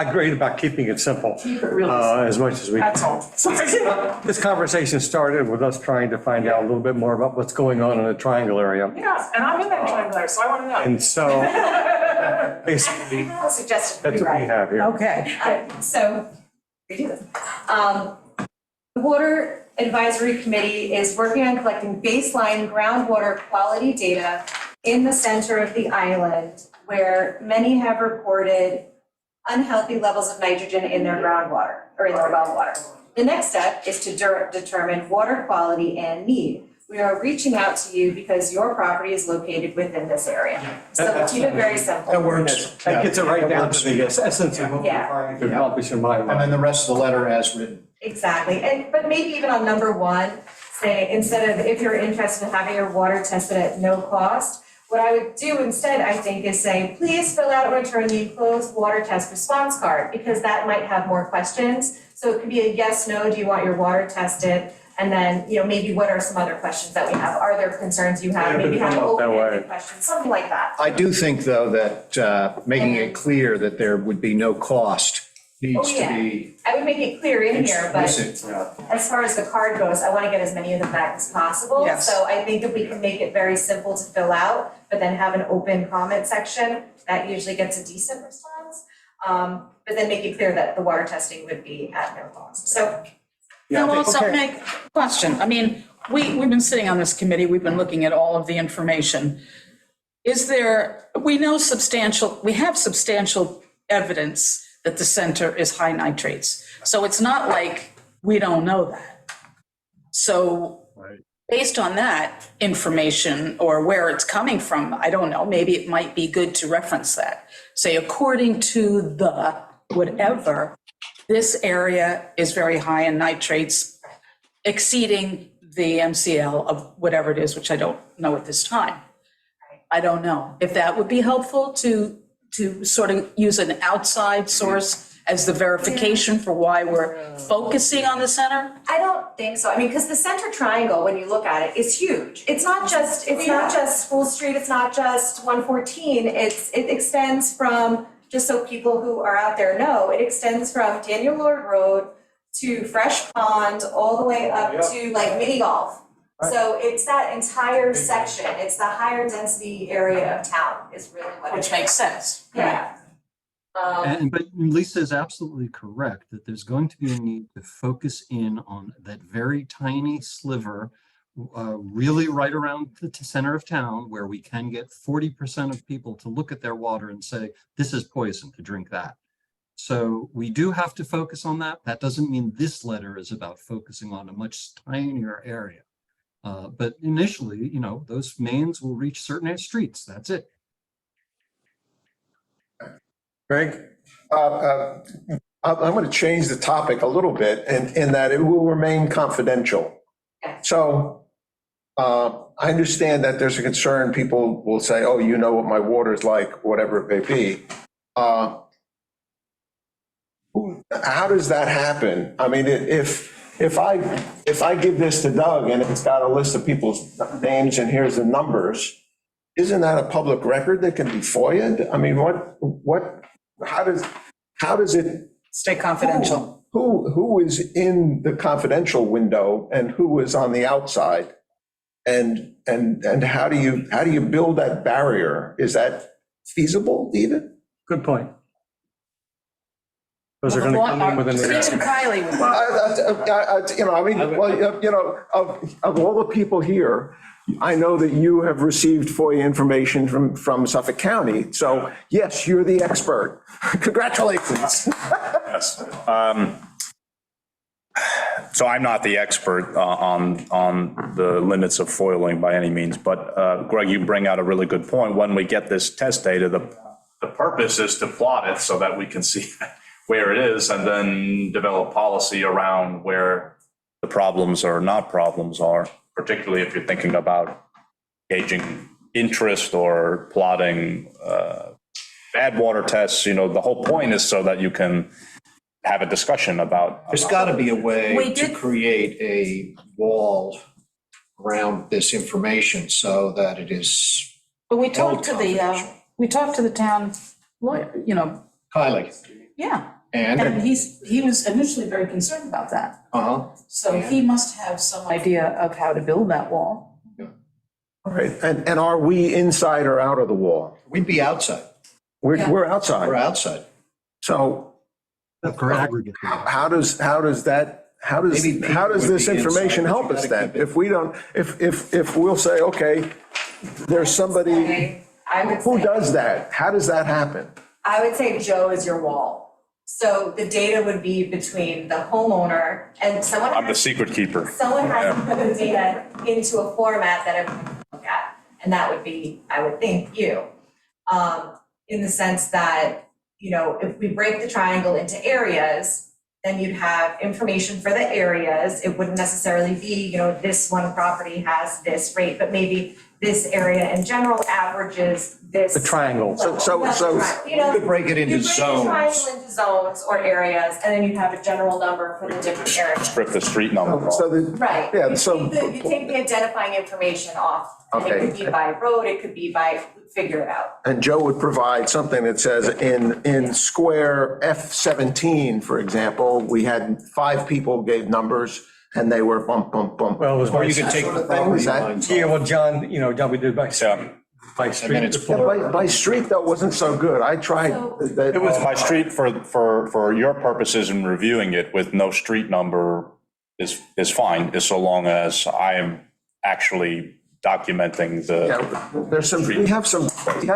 agree about keeping it simple keep it really simple. as much as we That's can. all. Sorry. This conversation started with us trying to find out a little bit more about what's going on in the triangle area. Yeah, and I'm in that triangle there, so I want to know. And so basically, Suggested. that's what we have here. Okay. So, redo this. The Water Advisory Committee is working on collecting baseline groundwater quality data in the center of the island where many have reported unhealthy levels of nitrogen in their groundwater or in their well water. The next step is to determine water quality and need. We are reaching out to you because your property is located within this area. So keep it very simple. That works. That gets it right down to the essence of what we're Yeah. trying to accomplish in my And then mind. the rest of the letter as written. Exactly, but maybe even on number one, say, instead of if you're interested in having your water tested at no cost, what I would do instead, I think, is say, please fill out and return the enclosed water test response card, because that might have more questions. So it could be a yes, no, do you want your water tested? And then, maybe what are some other questions that we have? Are there concerns you have? Yeah, Maybe but have come up that way. open-ended questions, something like that. I do think, though, that making it clear that there would be no cost needs to be I would make it clear in here, but explicit. as far as the card goes, I want to get as many of them back as possible. Yes. So I think if we can make it very simple to fill out, but then have an open comment section, that usually gets a decent response. But then make it clear that the water testing would be at no cost. So Now, also make, question, I mean, we've been sitting on this committee, we've been looking at all of the information. Is there, we have substantial evidence that the center is high nitrates. So it's not like we don't know that. So based on that information or where it's coming from, I don't know, maybe it might be good to reference that. Say, according to the whatever, this area is very high in nitrates, exceeding the MCL of whatever it is, which I don't know at this time. I don't know if that would be helpful to sort of use an outside source as the verification for why we're focusing on the center. I don't think so. I mean, because the center triangle, when you look at it, is huge. It's not just School Street, it's not just 114. It extends from, just so people who are out there know, it extends from Daniel Lord Road to Fresh Pond, all the way up to like mini golf. So it's that entire section. It's the higher density area of town is really what it is. Which makes sense. Yeah. But Lisa is absolutely correct that there's going to be a need to focus in on that very tiny sliver, really right around the center of town, where we can get 40% of people to look at their water and say, this is poison, to drink that. So we do have to focus on that. That doesn't mean this letter is about focusing on a much tinier area. But initially, those mains will reach certain streets. That's it. Greg? I'm going to change the topic a little bit in that it will remain confidential. Okay. So I understand that there's a concern. People will say, oh, you know what my water is like, whatever it may be. How does that happen? I mean, if I give this to Doug and it's got a list of people's names and here's the numbers, isn't that a public record that can be FOIA'd? I mean, how does it? Stay confidential. Who is in the confidential window and who is on the outside? And how do you build that barrier? Is that feasible even? Good point. Those are going to come in with an. Stephen Kiley would. Of all the people here, I know that you have received FOIA information from Suffolk County. So yes, you're the expert. Congratulations. Yes. So I'm not the expert on the limits of foiling by any means, but Greg, you bring out a really good point. When we get this test data, the purpose is to plot it so that we can see where it is and then develop policy around where the problems or not problems are, particularly if you're thinking about gauging interest or plotting bad water tests. The whole point is so that you can have a discussion about. There's got to be a way We to did- create a wall around this information so that it is But we held talked to confidential. the town lawyer, Kylie. yeah. And, And he was initially very concerned about that. So he must have some idea of how to build that wall. All right, and are we inside or out of the wall? we'd be outside. Yeah. We're outside. We're outside. So For aggregate. how does Maybe Pete this would be information inside, but help you us gotta then? keep it- If we don't, if we'll say, okay, there's somebody, I would who say, does that? How does that happen? I would say Joe is your wall. So the data would be between the homeowner and someone. I'm the secret keeper. Someone has to put the data into a format that everyone can look at, and that would be, I would think, you. In the sense that, you know, if we break the triangle into areas, then you'd have information for the areas. It wouldn't necessarily be, you know, this one property has this rate, but maybe this area in general averages this. The triangle. So, You know, You could break it into you break the triangle zones. into zones or areas, and then you have a general number for the different areas. Strip the street number off. so the, Right. Yeah, You so- take the- You take the identifying information off. And Okay. it could be by road, it could be by, figure it out. and Joe would provide something that says in square F17, for example, we had 5 people gave numbers and they were bump, bump, bump. Well, it was Or by, you could take the Is property that- lines yeah, off. well, John, you know, John, we did by Yeah. street it's before. By street though wasn't so good. I tried. It was by street for your purposes in reviewing it with no street number is fine, is so long as I am actually documenting the. Yeah, there's some, we have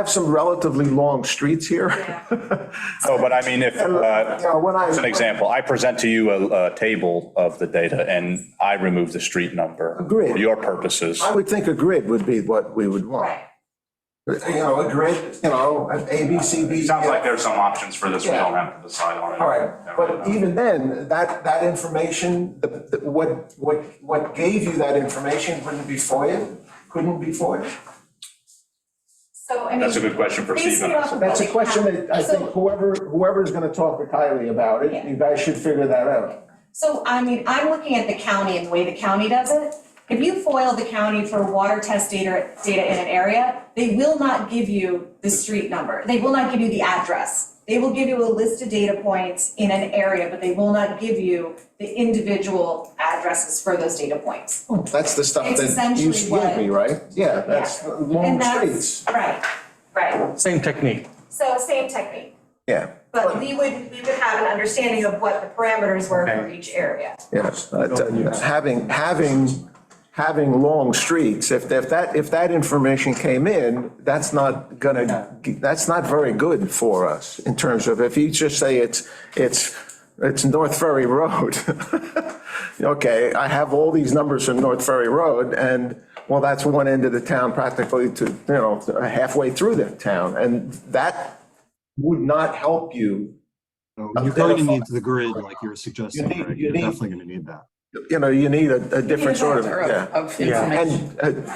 some relatively long streets here. No, but I mean, if, You know, when as an example, I present to you a table of the data and I remove the street number. Agreed. For your purposes. I would think a grid would be what we would want. Right. You know, a grid, you know, A, B, C, D. Sounds like there's some options for this, we Yeah. don't have to decide on it. All right, but even then, that information, what gave you that information wouldn't be FOIA? Couldn't be FOIA? So, I mean. That's a good question for basing Stephen. it off of That's a what we question have- that I so- think whoever's gonna talk to Kylie about it, you guys should figure that out. So, I mean, I'm looking at the county and the way the county does it. If you FOIL the county for water test data in an area, they will not give you the street number. They will not give you the address. They will give you a list of data points in an area, but they will not give you the individual addresses for those data points. That's the stuff It's that you essentially gave me, right? Yeah, that's long And that's, streets, right. Same technique. So same technique. yeah. But we would have an understanding of what the parameters were for each area. Yes, having long streets, if that information came in, that's not very good for us in terms of, if you just say it's North Ferry Road. Okay, I have all these numbers from North Ferry Road, and, well, that's one end of the town practically to, you know, halfway through the town, and that would not help you. So you're going to Identify. need the grid like you're suggesting, You need- Greg. you You're need- definitely going to need that. You know, you need a different sort of, vector yeah. of Yeah. information. And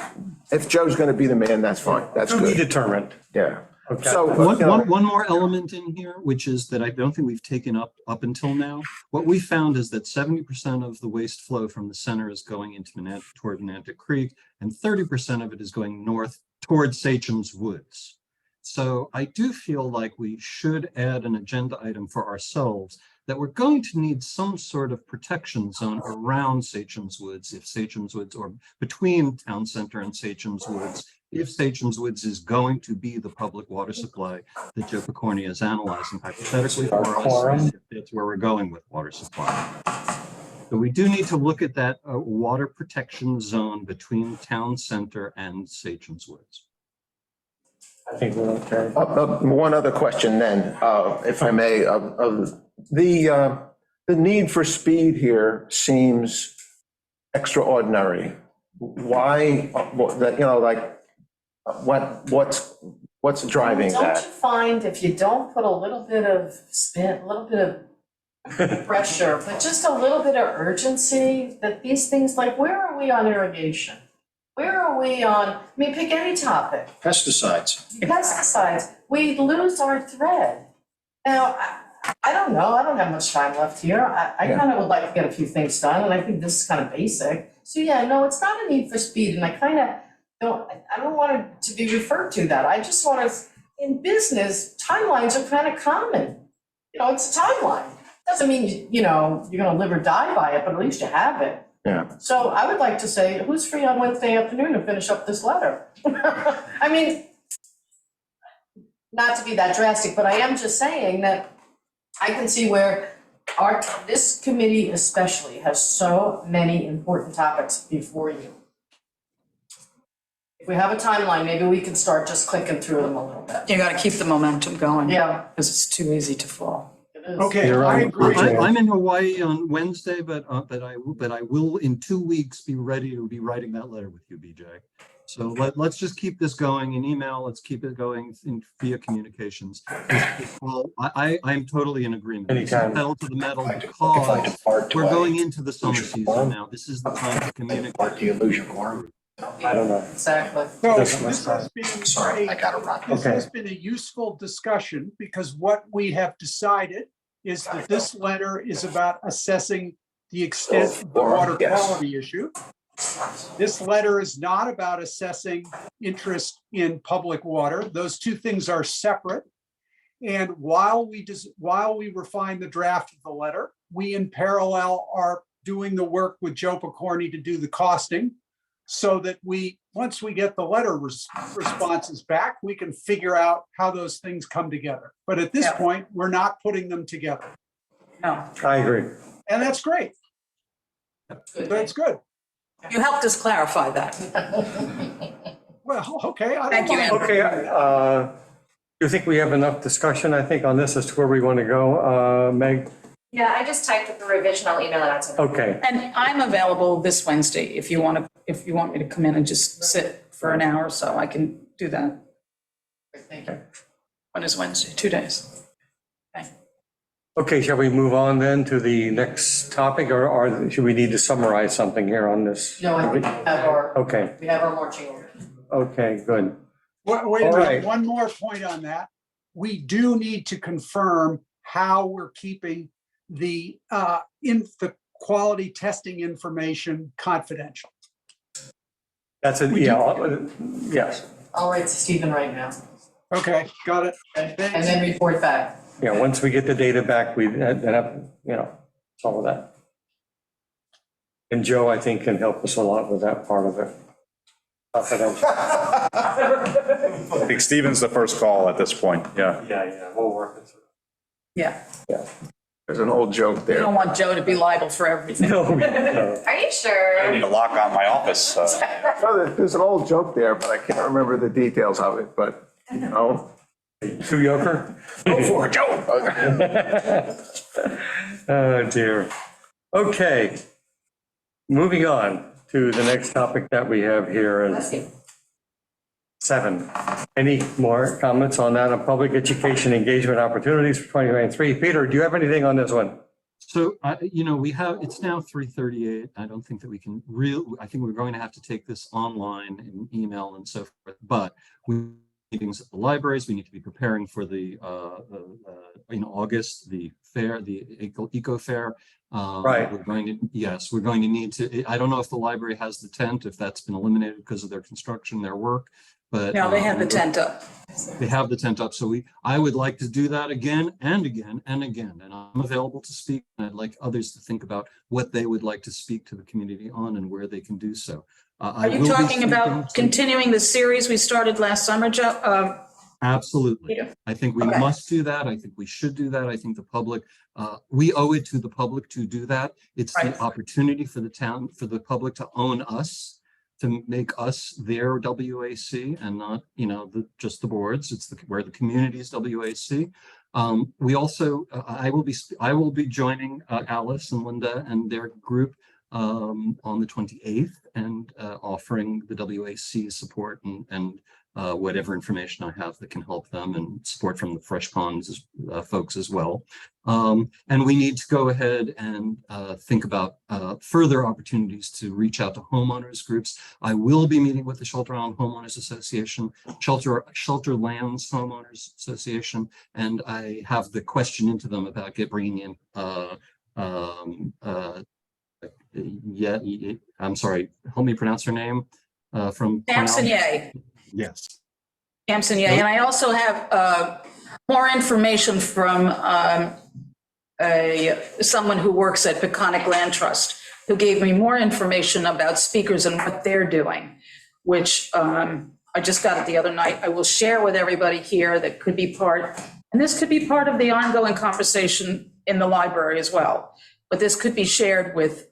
if Joe's gonna be the man, that's fine, that's To be good, determined. yeah. Okay. So, One, you know, one more element in here, which is that I don't think we've taken up until now. What we found is that 70% of the waste flow from the center is going into toward Monantic Creek, and 30% of it is going north towards Sachem's Woods. So I do feel like we should add an agenda item for ourselves that we're going to need some sort of protection zone around Sachem's Woods, if Sachem's Woods, or between Town Center and Sachem's Woods, if Sachem's Woods is going to be the public water supply that Joe Picorni is analyzing hypothetically for us, if that's where we're going with water supply. So we do need to look at that water protection zone between Town Center and Sachem's Woods. I think we're okay. one other question then, if I may, the need for speed here seems extraordinary. Why, that, you know, like, what's driving Don't you that? find if you don't put a little bit of spin, a little bit of pressure, but just a little bit of urgency, that these things, like, where are we on irrigation? Where are we on, I mean, pick any topic, Pesticides. pesticides, we lose our thread. Now, I don't know, I don't have much time left here, I Yeah. kind of would like to get a few things done, and I think this is kind of basic. So yeah, no, it's not a need for speed, and I kind of I don't want it to be referred to that, I just want to, in business, timelines are kind of common. You know, it's a timeline, doesn't mean, you know, you're gonna live or die by it, but at least you have it. Yeah. So I would like to say, who's free on Wednesday afternoon to finish up this letter? I mean, not to be that drastic, but I am just saying that I can see where this committee especially has so many important topics before you. If we have a timeline, maybe we can start just clicking through them a little bit. You gotta keep the momentum going. Yeah. Because it's too easy to fall. It is. Okay, You're I right. agree. I'm in Hawaii on Wednesday, but I will in 2 weeks be ready to be writing that letter with you, BJ. So let's just keep this going in email. Let's keep it going via communications. Well, I'm totally in agreement. Anytime. Pedal to the metal If I because depart, we're do I going into the summer lose your season quorum? now. This is the time to communicate. Depart, do you lose your quorum? I don't know. Exactly. So This this has been Sorry, I gotta run. This Okay. has been a useful discussion because what we have decided is that this letter is about assessing the extent of the water Yes. quality issue. This letter is not about assessing interest in public water. Those two things are separate. And while we refine the draft of the letter, we in parallel are doing the work with Joe Picorni to do the costing, so that once we get the letter responses back, we can figure out how those things come together. But at this Yeah. point, we're not putting them together. No, I agree. And that's great. That's good. you helped us clarify that. Well, okay. I don't Thank you, mind. Andrew. Okay, you think we have enough discussion, I think, on this as to where we want to go? Meg? Yeah, I just typed up the revision, I'll email it out to them. Okay, And I'm available this Wednesday if you want me to come in and just sit for an hour or so, I can do that. Thank you. When is Wednesday? 2 days. okay, shall we move on then to the next topic, or should we need to summarize something here on this? No, I think Okay, we have our marching orders. okay, good. Wait a All minute, right. one more point on that. We do need to confirm how we're keeping the quality testing information confidential. That's it, yes. I'll write to Stephen right now Okay, got it. and Thanks. then report back. Yeah, once we get the data back, we have, it's all of that. And Joe, I think, can help us a lot with that part of it. Confidential. I think Stephen's the first call at this point, yeah. Yeah, we'll work it through. Yeah, There's an old joke we there. don't want Joe to be liable for everything. No, no. Are you I sure? need a lock on my office. No, there's an old joke there, but I can't remember the details of it, but, you know. Sue Yoker? Go for it, Joe. Oh, dear. Okay. Moving on to the next topic that we have here Bless is you. 7. Any more comments on that, on public education engagement opportunities for 2023? Peter, do you have anything on this one? So, it's now 3:38. I don't think that we can I think we're going to have to take this online and email and so forth, but meetings at the libraries, we need to be preparing for the, in August, the fair, the Eco Fair. Right. We're going to need to, I don't know if the library has the tent, if that's been eliminated because of their construction, their work, but. No, they have the tent up. They have the tent up, so I would like to do that again and again and again, and I'm available to speak, and I'd like others to think about what they would like to speak to the community on and where they can do so. Are you talking about continuing the series we started last summer, Joe? Absolutely. Peter? I think we Okay. must do that. I think we should do that. I think the public, we owe it to the public to do that. It's the Right. opportunity for the town, for the public to own us, to make us their WAC and not, just the boards. It's where the community's WAC. We also, I will be joining Alice and Linda and their group on the 28th and offering the WAC support and whatever information I have that can help them, and support from the Fresh Ponds folks as well. And we need to go ahead and think about further opportunities to reach out to homeowners groups. I will be meeting with the Shelter Island Homeowners Association, Shelter Lands Homeowners Association, and I have the question into them about bringing in I'm sorry, help me pronounce her name from Cornell. Samsonier. Yes. Samsonier. And I also have more information from someone who works at Peconic Land Trust, who gave me more information about speakers and what they're doing, which I just got it the other night. I will share with everybody here that could be part, and this could be part of the ongoing conversation in the library as well, but this could be shared with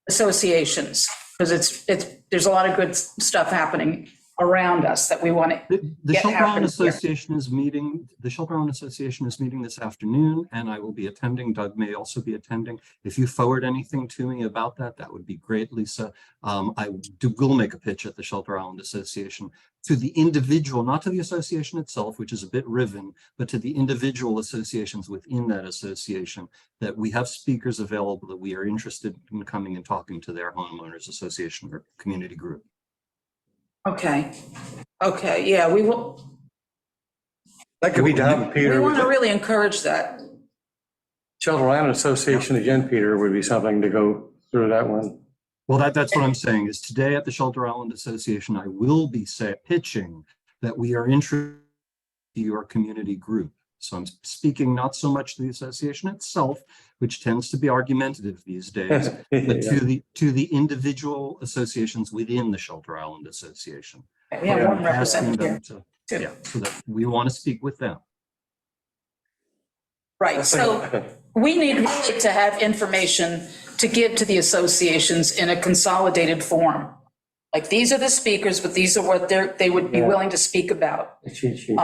associations Because there's a lot of good stuff happening around us that we want to The get Shelter happen Island here. Association is meeting, the Shelter Island Association is meeting this afternoon, and I will be attending. Doug may also be attending. If you forward anything to me about that, that would be great, Lisa. Will make a pitch at the Shelter Island Association to the individual, not to the association itself, which is a bit riven, but to the individual associations within that association, that we have speakers available that we are interested in coming and talking to their homeowners association or community group. Okay, yeah, we will, That could be done, we Peter. want to really encourage that. Shelter Island Association again, Peter, would be something to go through that one. Well, that's what I'm saying is today at the Shelter Island Association, I will be pitching that we are interested in your community group. So I'm speaking not so much to the association itself, which tends to be argumentative these days, but to the individual associations within the Shelter Island Association. We have one I'm asking representative them here. yeah, so that we want to speak with them. Right, so we need to have information to give to the associations in a consolidated form. Like, these are the speakers, but these are what they would be willing to speak about. The cheat sheet.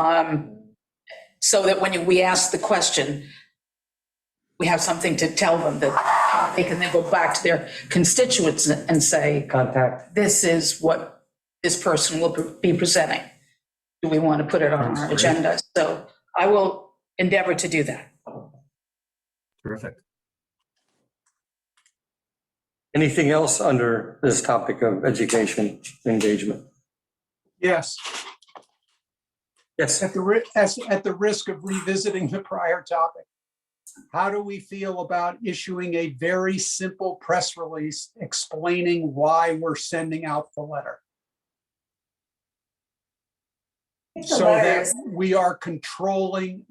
So that when we ask the question, we have something to tell them that they can then go back to their constituents and say, Contact. this is what this person will be presenting. Do we want to put it on our agenda? So I will endeavor to do that. Terrific. Anything else under this topic of education engagement? Yes, Yes. at the risk of revisiting the prior topic. How do we feel about issuing a very simple press release explaining why we're sending out the letter? So that we are controlling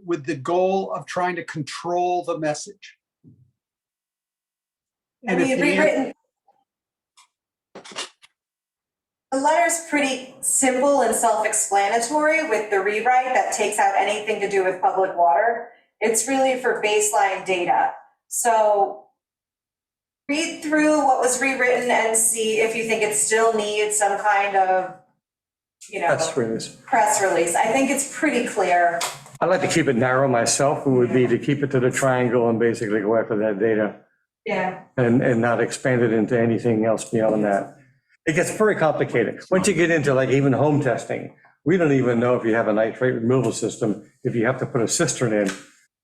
with the goal of trying to control the message. I mean, rewritten. The letter's pretty simple and self-explanatory with the rewrite that takes out anything to do with public water. It's really for baseline data. So read through what was rewritten and see if you think it still needs some kind of, That's release. press release. I think it's pretty clear. I'd like to keep it narrow myself. It would be to keep it to the triangle and basically go after that data Yeah. and not expand it into anything else beyond that. It gets very complicated. Once you get into like even home testing, we don't even know if you have a nitrate removal system, if you have to put a cistern in to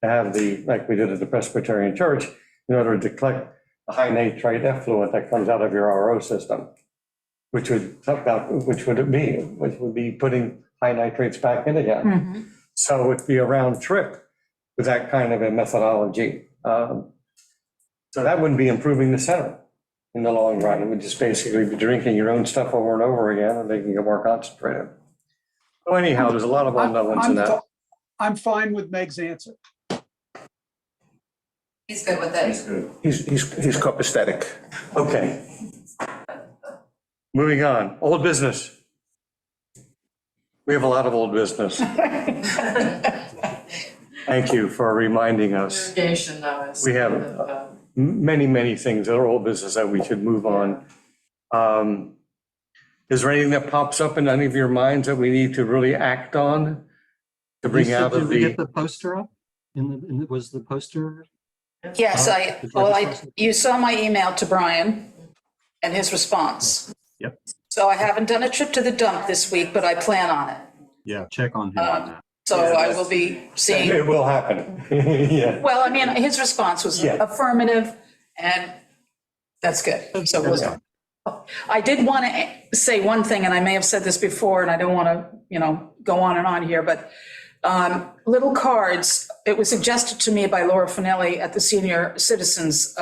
have like we did at the Presbyterian Church, in order to collect the high nitrate effluent that comes out of your RO system, which would be putting high nitrates back in again. So it'd be a round trip with that kind of a methodology. So that wouldn't be improving the center in the long run. It would just basically be drinking your own stuff over and over again and making it more concentrated. So anyhow, there's a lot of unknowns in that. I'm fine with Meg's answer. He's good with it. He's copacetic. Okay. Moving on, old business. We have a lot of old business. Thank you for reminding us. Irrigation, though, is. We have many things that are old business that we should move on. Is there anything that pops up in any of your minds that we need to really act on to bring Lisa, out of did we get the? the poster up? Was the poster? Yes, you saw my email to Brian and his response. Yep. So I haven't done a trip to the dump this week, but I plan on it. Yeah, check on him on that. So I will be seeing, It will happen. Yeah. well, I mean, his response was Yeah. affirmative, and that's good. So I did want to say one thing, and I may have said this before, and I don't want to, go on and on here, but little cards, it was suggested to me by Laura Finelli at the Senior Citizens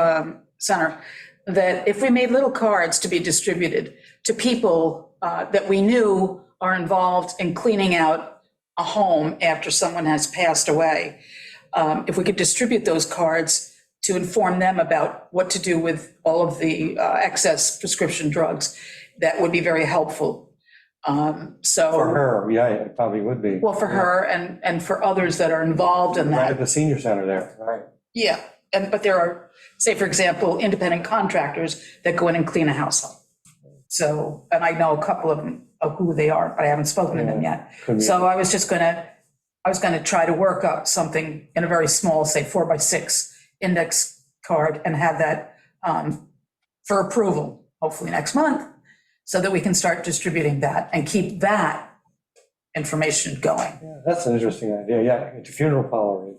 Center, that if we made little cards to be distributed to people that we knew are involved in cleaning out a home after someone has passed away, if we could distribute those cards to inform them about what to do with all of the excess prescription drugs, that would be very helpful. So. For her, yeah, it probably would be. Well, for her and for others that are involved in Right that. at the senior center there, right? Yeah, but there are, say, for example, independent contractors that go in and clean a household. So, and I know a couple of them, of who they are, but I haven't spoken to them yet. So I was gonna try to work up something in a very small, say 4x6 index card and have that for approval, hopefully next month, so that we can start distributing that and keep that information going. Yeah, that's an interesting idea, yeah, it's a funeral parlor.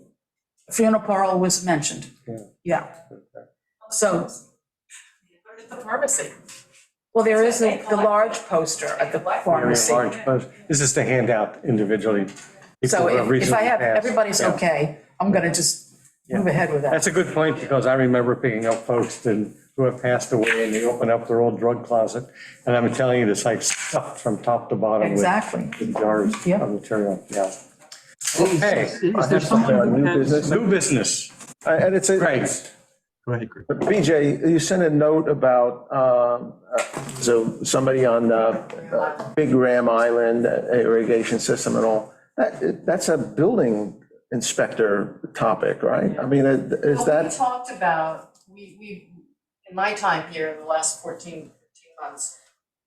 Funeral parlor was mentioned. Yeah. Yeah. So, Put it at the pharmacy. well, there is the large poster at the pharmacy. Large post. This is to hand out individually. So People who if I recently have, passed. everybody's Yeah. okay, I'm gonna just move ahead with that. That's a good point, because I remember picking up folks who have passed away, and they open up their old drug closet, and I'm telling you, it's like stuffed from top to bottom with Exactly. jars Yeah. of material, yeah. Okay, Is there someone who New has? business. new business, And it's a. Great. Go ahead, Greg. BJ, you sent a note about, so somebody on Big Ram Island, irrigation system and all. That's a building inspector topic, right? I mean, is Well, we that, talked about, we, in my time here, in the last 14 months,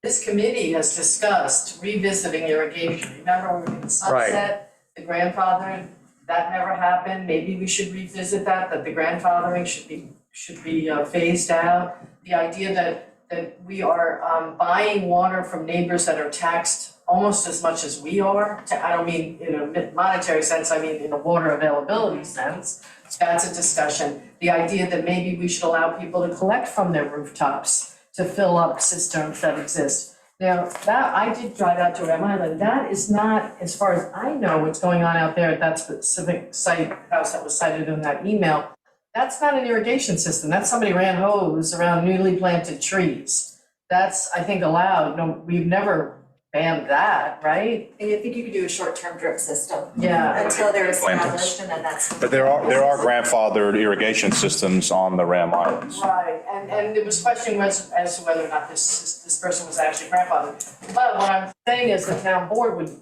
this committee has discussed revisiting irrigation. Remember, we were in the sunset, the grandfathering, that never happened. Maybe we should revisit that the grandfathering should be phased out. The idea that we are buying water from neighbors that are taxed almost as much as we are. I don't mean in a monetary sense, I mean in a water availability sense. That's a discussion. The idea that maybe we should allow people to collect from their rooftops to fill up cisterns that exist. Now, that, I did drive out to Ram Island. That is not, as far as I know, what's going on out there at that specific site, house that was cited in that email. That's not an irrigation system. That's somebody ran hose around newly planted trees. That's, I think, allowed. No, we've never banned that, right? I think you could do a short-term drip system. Yeah. Until they're Plantings. established, and then that's. But there are grandfathered irrigation systems on the Ram Islands. Right, and there was questioning as to whether or not this person was actually grandfathered. But what I'm saying is the town board would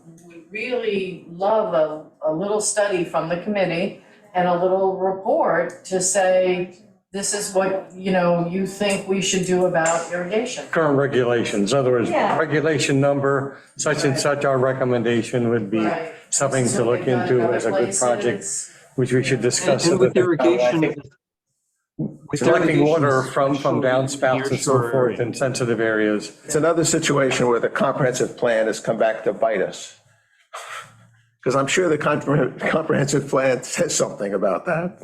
really love a little study from the committee and a little report to say, this is what, you think we should do about irrigation. current regulations, in other words, Yeah. regulation number, such and such, our recommendation would be Right. something This is to what look we've done in into other as a good project, places. which we should discuss. And at with the- irrigation. Collecting water from downspouts and so nearshore forth area. in sensitive areas. it's another situation where the comprehensive plan has come back to bite us. Because I'm sure the comprehensive plan says something about that.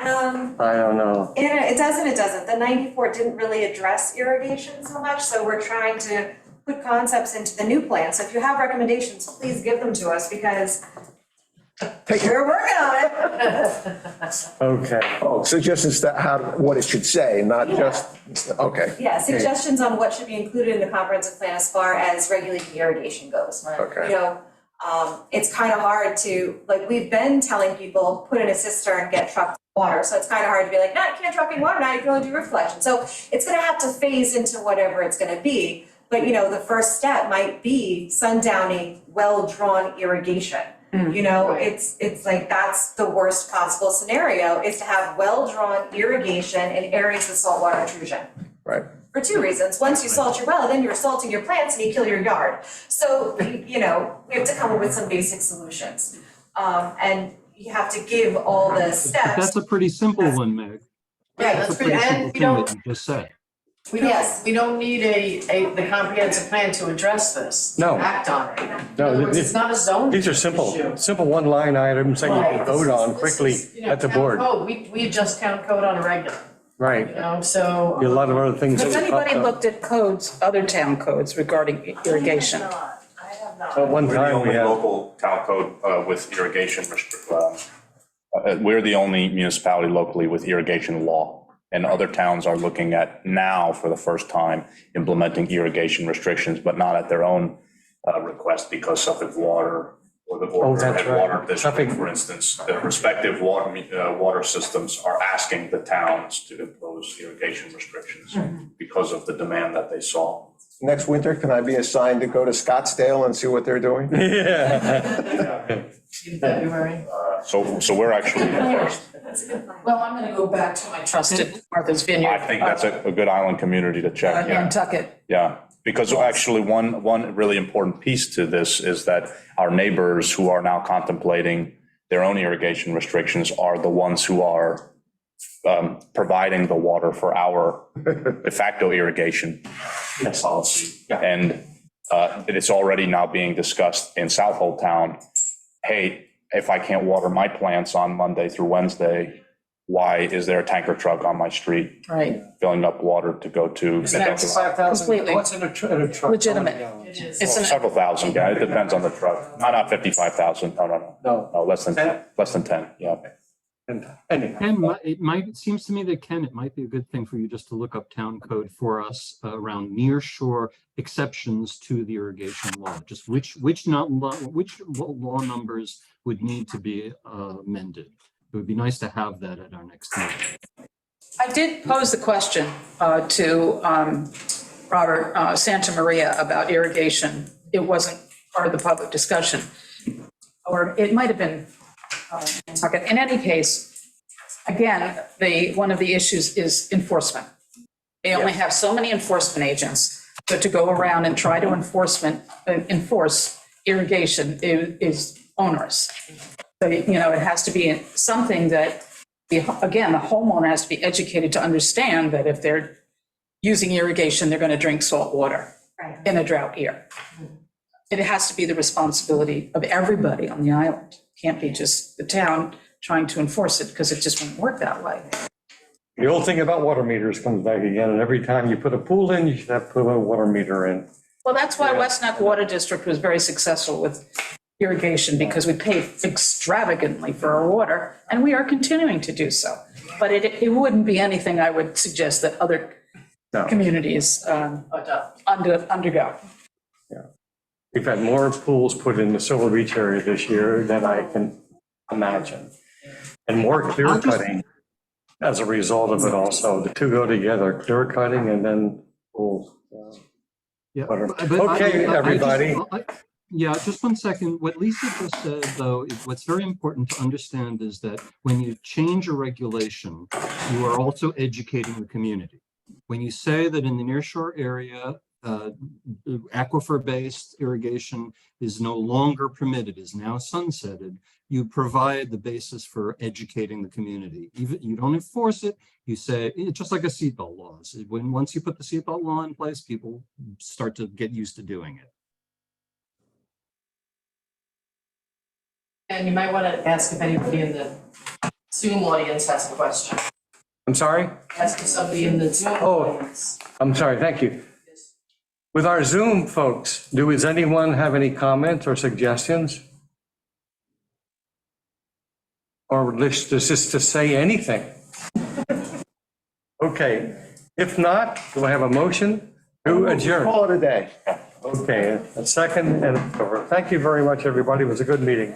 I don't know. It doesn't. The 94 didn't really address irrigation so much, so we're trying to put concepts into the new plan. So if you have recommendations, please give them to us, because we're working on it. Okay. Oh, suggestions that what it should say, not just, okay. Yeah, suggestions on what should be included in the comprehensive plan as far as regulating irrigation goes. Okay. It's kind of hard to, like, we've been telling people, put in a cistern, get trucked water. So it's kind of hard to be like, no, you can't truck in water now, you can only do roof collection. So it's gonna have to phase into whatever it's gonna be. But, the first step might be sundowning well-drawn irrigation. It's like, that's the worst possible scenario, is to have well-drawn irrigation in areas with saltwater intrusion. Right. For two reasons. Once you salt your well, then you're salting your plants and you kill your yard. So, we have to come up with some basic solutions. And you have to give all the steps. That's a pretty simple one, Meg. Yeah, That's that's a pretty, pretty and simple thing that you just said. Yes. we don't need the comprehensive plan to address this. No. To act on it. In No, other words, it's not a zone These are issue. simple one-line items that you can Right. vote on This quickly is, at the town board. code. We adjust town code on a regular, Right. so. A lot of other things. Has that anybody popped up. looked at codes, other town codes regarding irrigation? I have not. At one We're the time, we only had, local town code with irrigation, we're the only municipality locally with irrigation law. And other towns are looking at now, for the first time, implementing irrigation restrictions, but not at their own request, because Suffolk Water or the that's Riverhead right. Water District, Suffolk- for instance, the respective water systems are asking the towns to impose irrigation restrictions because of the demand that they saw. Next winter, can I be assigned to go to Scottsdale and see what they're doing? yeah. In February. So we're actually the first. That's a good plan. Well, I'm gonna go back to my trusted Martha's Vineyard. I think that's a good island community to check. Nantucket. Yeah, because actually one really important piece to this is that our neighbors who are now contemplating their own irrigation restrictions are the ones who are providing the water for our de facto irrigation policy. And it is already now being discussed in Southold Town. Hey, if I can't water my plants on Monday through Wednesday, why is there a tanker truck on my street Right. filling up water to go to? Isn't that 5,000? Completely. What's in a truck? Legitimate. It is. It's an, Several thousand, yeah, it depends on the truck. Not 55,000, no, less than 10, yeah. Anyhow. Ken, it seems to me that, Ken, it might be a good thing for you just to look up town code for us around near shore exceptions to the irrigation law. Just which law numbers would need to be amended. It would be nice to have that at our next meeting. I did pose the question to Robert Santa Maria about irrigation. It wasn't part of the public discussion, or it might have been. In any case, again, one of the issues is enforcement. They only have so many enforcement agents, but to go around and try to enforce irrigation is onerous. So, it has to be something that, again, the homeowner has to be educated to understand that if they're using irrigation, they're going to drink salt water in a drought year. It has to be the responsibility of everybody on the island. Can't be just the town trying to enforce it, because it just won't work that way. The old thing about water meters comes back again, and every time you put a pool in, you should have to put a water meter in. Well, that's why West Neck Water District was very successful with irrigation, because we pay extravagantly for our water, and we are continuing to do so. But it wouldn't be anything I would suggest that other communities undergo. We've had more pools put in the Silver Beach area this year than I can imagine. And more clear cutting as a result of it also. The two go together, clear cutting and then pools. Yeah. Okay, everybody. Yeah, just 1 second. What Lisa just said, though, is what's very important to understand is that when you change a regulation, you are also educating the community. When you say that in the nearshore area, aquifer-based irrigation is no longer permitted, is now sunsetted, you provide the basis for educating the community. Even you don't enforce it, you say, just like a seatbelt laws. Once you put the seatbelt law in place, people start to get used to doing it. And you might want to ask if anybody in the Zoom audience has a question. I'm sorry? Ask if somebody in the Zoom audience. I'm sorry, thank you. With our Zoom folks, does anyone have any comments or suggestions? Or just to say anything? Okay, if not, do I have a motion to adjourn? Call it a day. Okay, a second and over. Thank you very much, everybody. It was a good meeting.